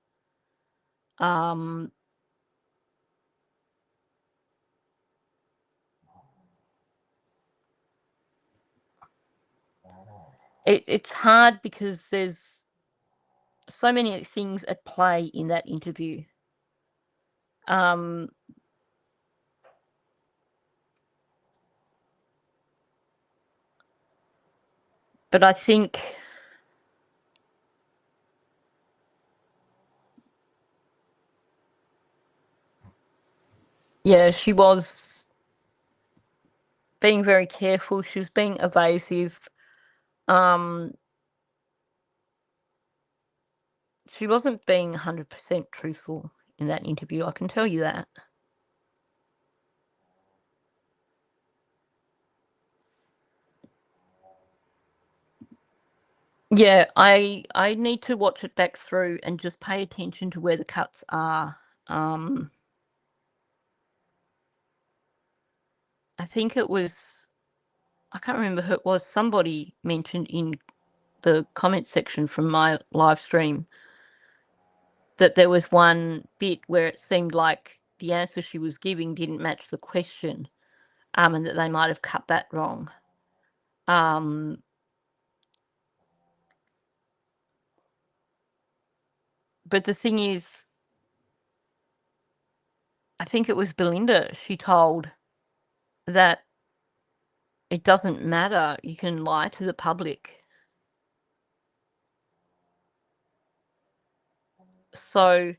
It's hard because there's so many things at play in that interview. But I think yeah, she was being very careful. She was being evasive. She wasn't being 100% truthful in that interview, I can tell you that. Yeah, I need to watch it back through and just pay attention to where the cuts are. I think it was, I can't remember who it was, somebody mentioned in the comment section from my live stream that there was one bit where it seemed like the answer she was giving didn't match the question, and that they might have cut that wrong. But the thing is, I think it was Belinda, she told that it doesn't matter, you can lie to the public. So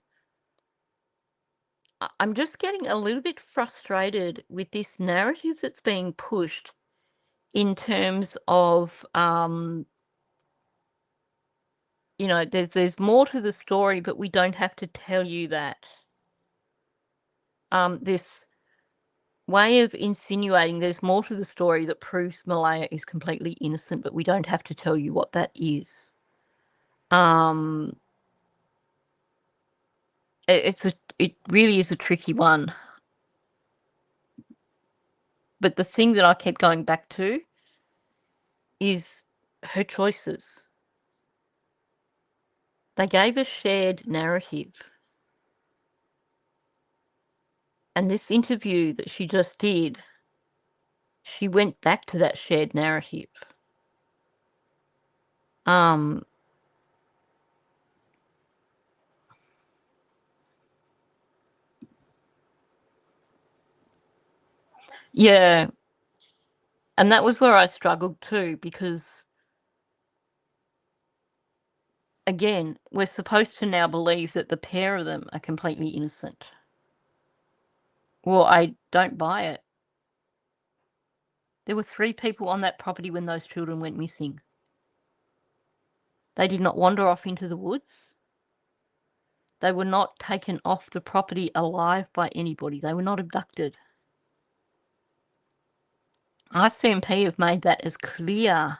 I'm just getting a little bit frustrated with this narrative that's being pushed in terms of, you know, there's more to the story, but we don't have to tell you that. This way of insinuating there's more to the story that proves Malaya is completely innocent, but we don't have to tell you what that is. It really is a tricky one. But the thing that I kept going back to is her choices. They gave a shared narrative. And this interview that she just did, she went back to that shared narrative. Yeah. And that was where I struggled too, because again, we're supposed to now believe that the pair of them are completely innocent. Well, I don't buy it. There were 3 people on that property when those children went missing. They did not wander off into the woods. They were not taken off the property alive by anybody. They were not abducted. RCMP have made that as clear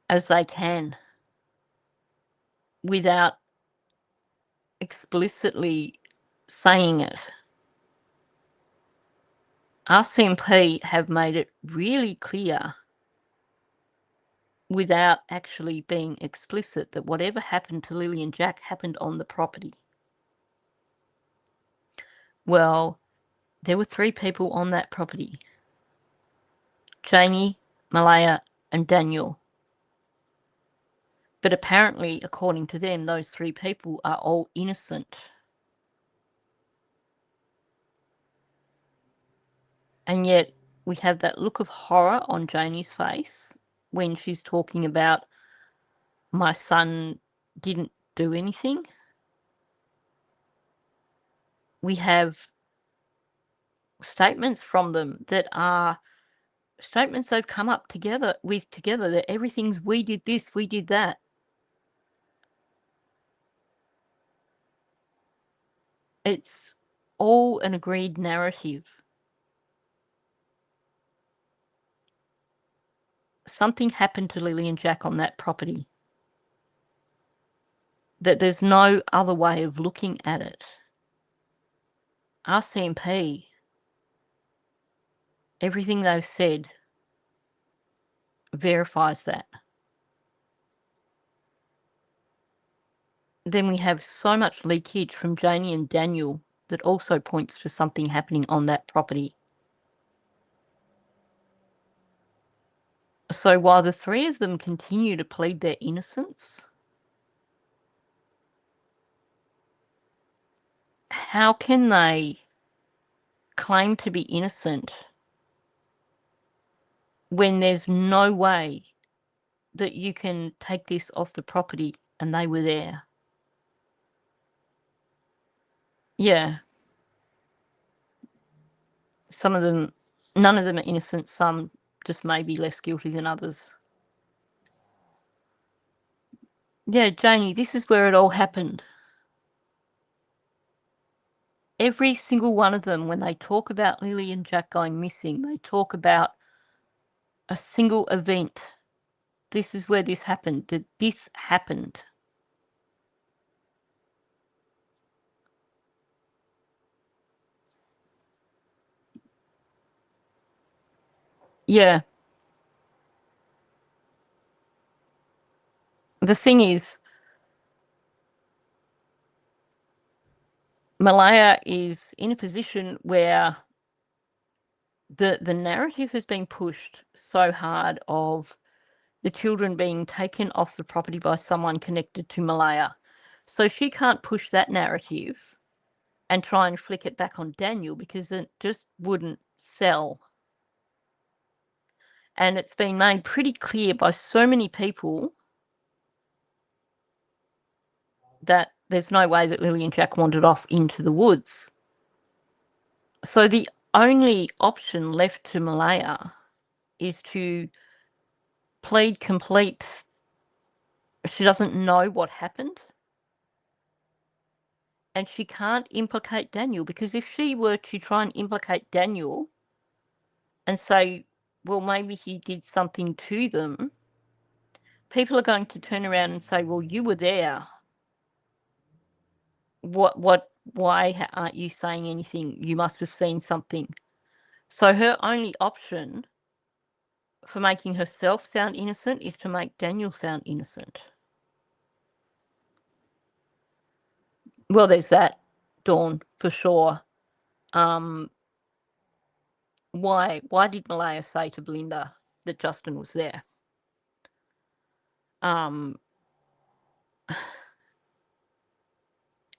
as they can without explicitly saying it. RCMP have made it really clear without actually being explicit that whatever happened to Lily and Jack happened on the property. Well, there were 3 people on that property. Janie, Malaya, and Daniel. But apparently, according to them, those 3 people are all innocent. And yet, we have that look of horror on Janie's face when she's talking about, my son didn't do anything. We have statements from them that are statements they've come up together that everything's, we did this, we did that. It's all an agreed narrative. Something happened to Lily and Jack on that property. That there's no other way of looking at it. RCMP, everything they've said verifies that. Then we have so much leakage from Janie and Daniel that also points to something happening on that property. So while the 3 of them continue to plead their innocence, how can they claim to be innocent when there's no way that you can take this off the property and they were there? Yeah. Some of them, none of them are innocent, some just maybe less guilty than others. Yeah, Janie, this is where it all happened. Every single one of them, when they talk about Lily and Jack going missing, they talk about a single event. This is where this happened, that this happened. Yeah. The thing is, Malaya is in a position where the narrative has been pushed so hard of the children being taken off the property by someone connected to Malaya. So she can't push that narrative and try and flick it back on Daniel because it just wouldn't sell. And it's been made pretty clear by so many people that there's no way that Lily and Jack wandered off into the woods. So the only option left to Malaya is to plead complete. She doesn't know what happened. And she can't implicate Daniel, because if she were to try and implicate Daniel and say, well, maybe he did something to them, people are going to turn around and say, well, you were there. Why aren't you saying anything? You must have seen something. So her only option for making herself sound innocent is to make Daniel sound innocent. Well, there's that, Dawn, for sure. Why did Malaya say to Belinda that Justin was there?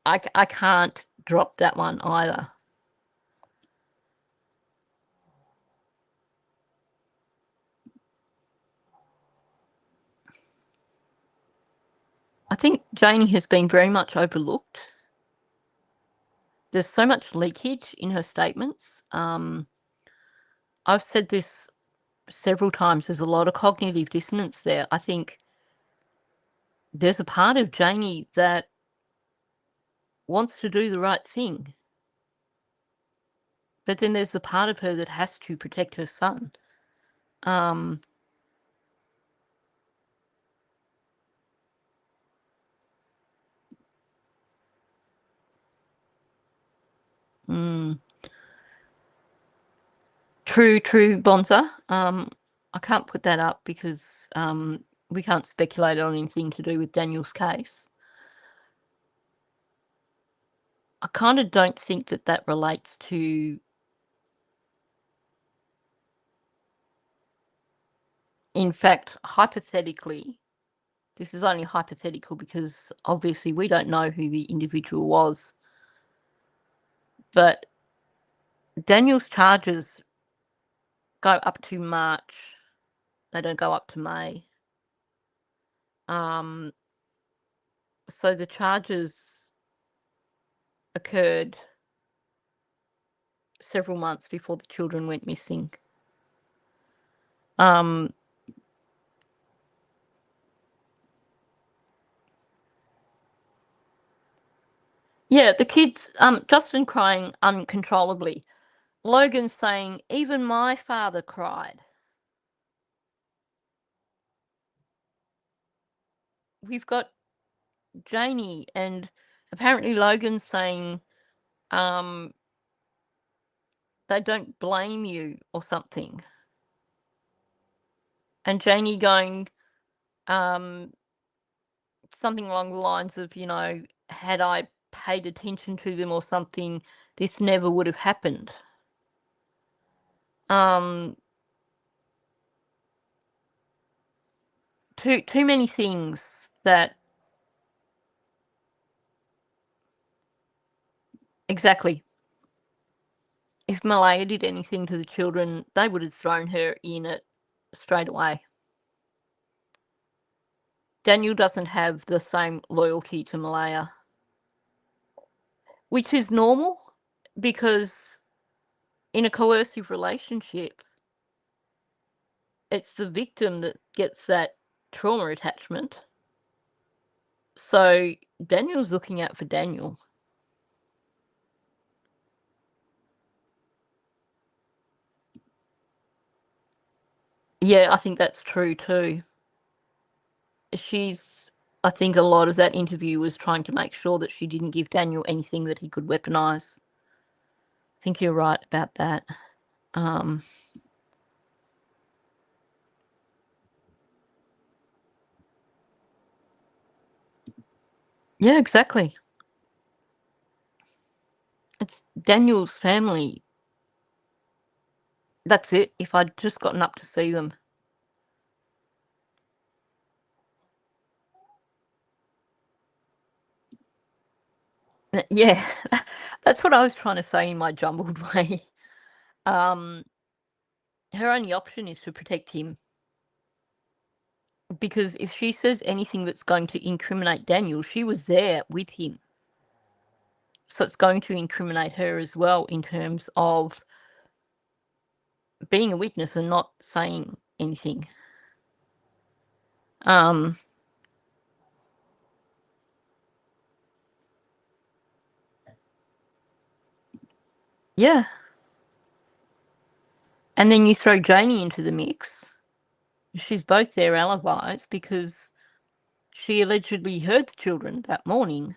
I can't drop that one either. I think Janie has been very much overlooked. There's so much leakage in her statements. I I've said this several times, there's a lot of cognitive dissonance there. I think there's a part of Janie that wants to do the right thing. But then there's the part of her that has to protect her son. True, Bonza. I can't put that up because we can't speculate on anything to do with Daniel's case. I kind of don't think that that relates to, in fact, hypothetically, this is only hypothetical because obviously we don't know who the individual was, but Daniel's charges go up to March. They don't go up to May. So the charges occurred several months before the children went missing. Yeah, the kids, Justin crying uncontrollably. Logan saying, even my father cried. We've got Janie and apparently Logan saying, they don't blame you or something. And Janie going, something along the lines of, you know, had I paid attention to them or something, this never would have happened. Too many things that exactly. If Malaya did anything to the children, they would have thrown her in it straight away. Daniel doesn't have the same loyalty to Malaya, which is normal because in a coercive relationship, it's the victim that gets that trauma attachment. So Daniel's looking out for Daniel. Yeah, I think that's true too. I think a lot of that interview was trying to make sure that she didn't give Daniel anything that he could weaponize. I think you're right about that. Yeah, exactly. It's Daniel's family. That's it. If I'd just gotten up to see them. Yeah, that's what I was trying to say in my jumbled way. Her only option is to protect him. Because if she says anything that's going to incriminate Daniel, she was there with him. So it's going to incriminate her as well in terms of being a witness and not saying anything. Yeah. And then you throw Janie into the mix. She's both their alibis because she allegedly heard the children that morning.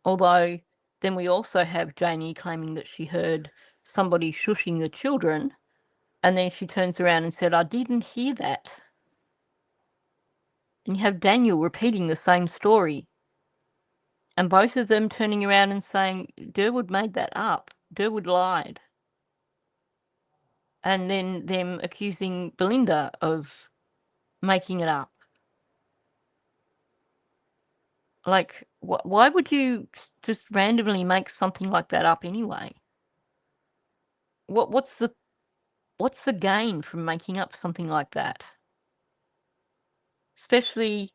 Although then we also have Janie claiming that she heard somebody shushing the children, and then she turns around and said, I didn't hear that. And you have Daniel repeating the same story. And both of them turning around and saying, Durwood made that up. Durwood lied. And then them accusing Belinda of making it up. Like, why would you just randomly make something like that up anyway? What's the gain from making up something like that? Especially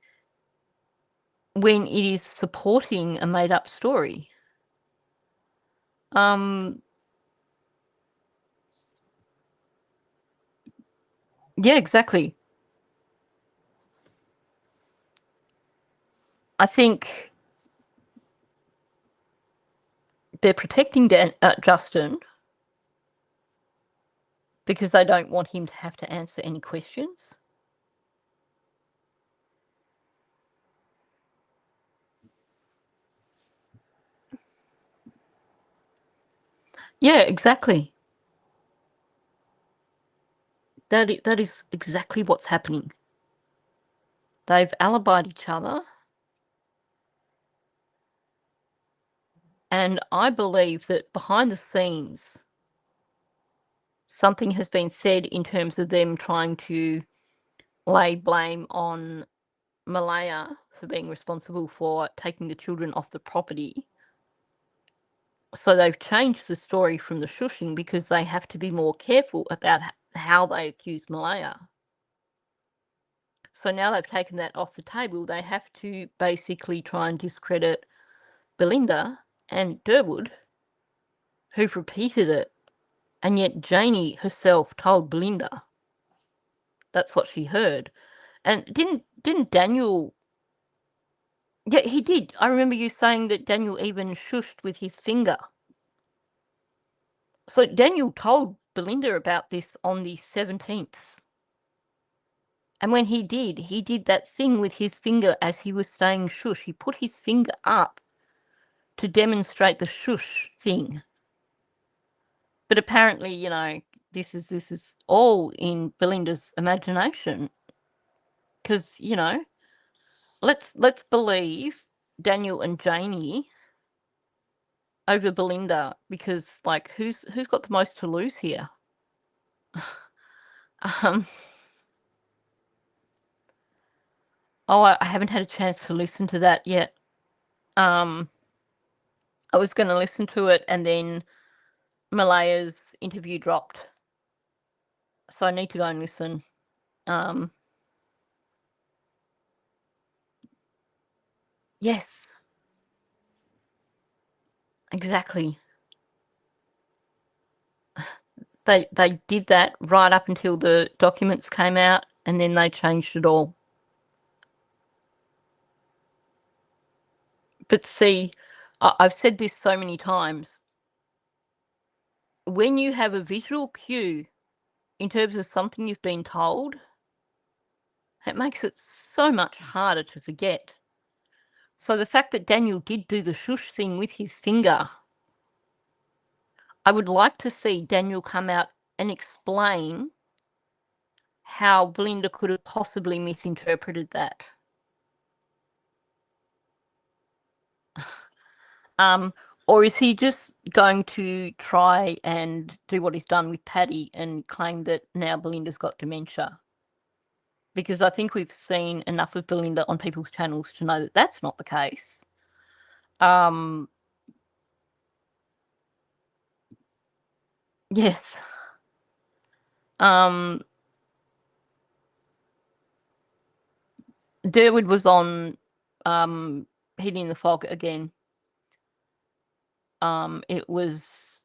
when it is supporting a made-up story. Yeah, exactly. I think they're protecting Justin because they don't want him to have to answer any questions. Yeah, exactly. That is exactly what's happening. They've alibied each other. And I believe that behind the scenes, something has been said in terms of them trying to lay blame on Malaya for being responsible for taking the children off the property. So they've changed the story from the shushing because they have to be more careful about how they accuse Malaya. So now they've taken that off the table. They have to basically try and discredit Belinda and Durwood, who've repeated it. And yet Janie herself told Belinda that's what she heard. And didn't Daniel... Yeah, he did. I remember you saying that Daniel even shushed with his finger. So Daniel told Belinda about this on the 17th. And when he did that thing with his finger as he was saying shush. He put his finger up to demonstrate the shush thing. But apparently, you know, this is all in Belinda's imagination. Because, you know, let's believe Daniel and Janie over Belinda, because, like, who's got the most to lose here? Oh, I haven't had a chance to listen to that yet. I was going to listen to it, and then Malaya's interview dropped, so I need to go and listen. Yes, exactly. They did that right up until the documents came out, and then they changed it all. But see, I've said this so many times. When you have a visual cue in terms of something you've been told, it makes it so much harder to forget. So the fact that Daniel did do the shush thing with his finger, I would like to see Daniel come out and explain how Belinda could have possibly misinterpreted that. Or is he just going to try and do what he's done with Paddy and claim that now Belinda's got dementia? Because I think we've seen enough of Belinda on people's channels to know that that's not the case. Yes. Durwood was on Hidden in the Fog again. It was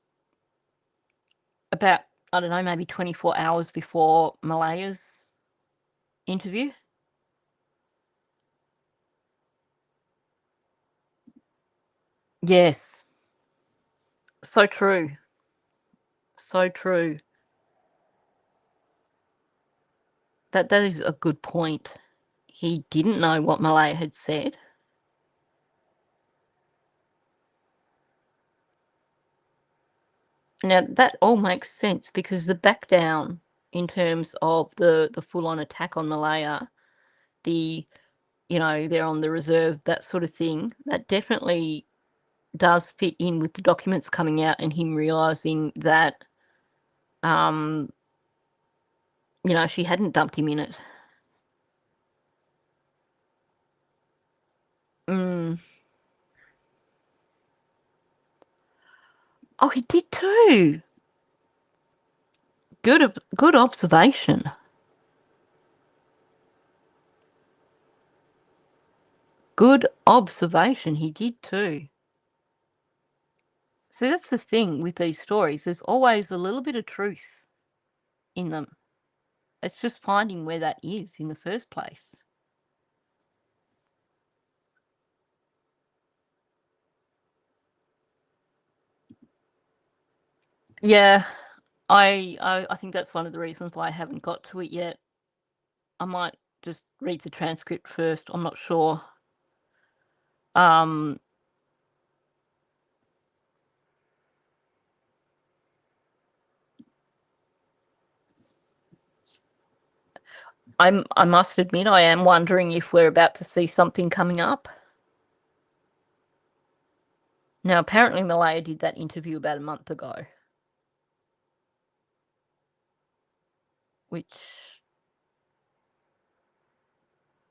about, I don't know, maybe 24 hours before Malaya's interview. Yes. So true. So true. That is a good point. He didn't know what Malaya had said. Now, that all makes sense because the back down in terms of the full-on attack on Malaya, you know, they're on the reserve, that sort of thing, that definitely does fit in with the documents coming out and him realising that, you know, she hadn't dumped him in it. Oh, he did too. Good observation. Good observation. He did too. So that's the thing with these stories. There's always a little bit of truth in them. It's just finding where that is in the first place. Yeah, I think that's one of the reasons why I haven't got to it yet. I might just read the transcript first. I'm not sure. I must admit, I am wondering if we're about to see something coming up. Now, apparently Malaya did that interview about a month ago. Which,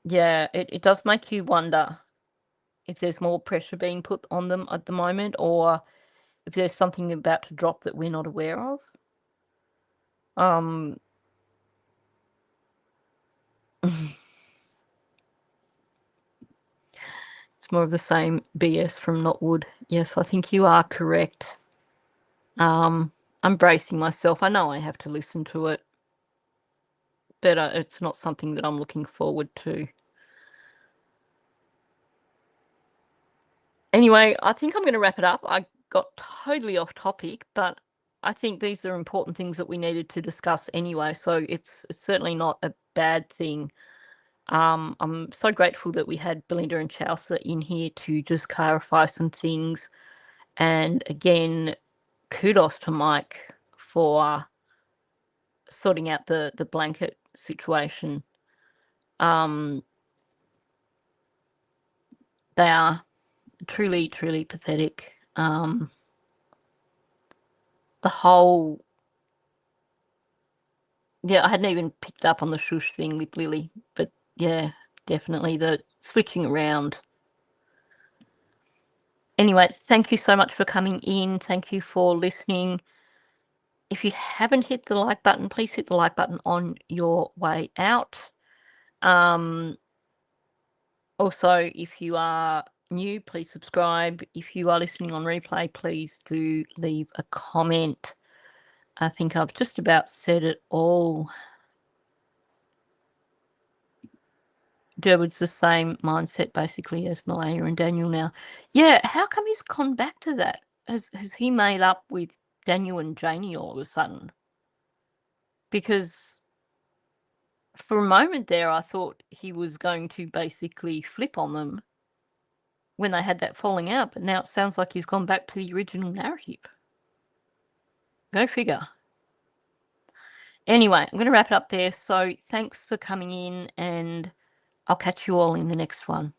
yeah, it does make you wonder if there's more pressure being put on them at the moment, or if there's something about to drop that we're not aware of. It's more of the same BS from Notwood. Yes, I think you are correct. I'm bracing myself. I know I have to listen to it, but it's not something that I'm looking forward to. Anyway, I think I'm going to wrap it up. I got totally off topic, but I think these are important things that we needed to discuss anyway, so it's certainly not a bad thing. I'm so grateful that we had Belinda and Chelsea in here to just clarify some things. And again, kudos to Mike for sorting out the blanket situation. They are truly, truly pathetic. The whole... Yeah, I hadn't even picked up on the shush thing with Lily, but yeah, definitely the switching around. Anyway, thank you so much for coming in. Thank you for listening. If you haven't hit the like button, please hit the like button on your way out. Also, if you are new, please subscribe. If you are listening on replay, please do leave a comment. I think I've just about said it all. Durwood's the same mindset basically as Malaya and Daniel now. Yeah, how come he's gone back to that? Has he made up with Daniel and Janie all of a sudden? Because for a moment there, I thought he was going to basically flip on them when they had that falling out, but now it sounds like he's gone back to the original narrative. Go figure. Anyway, I'm going to wrap it up there. So thanks for coming in, and I'll catch you all in the next one.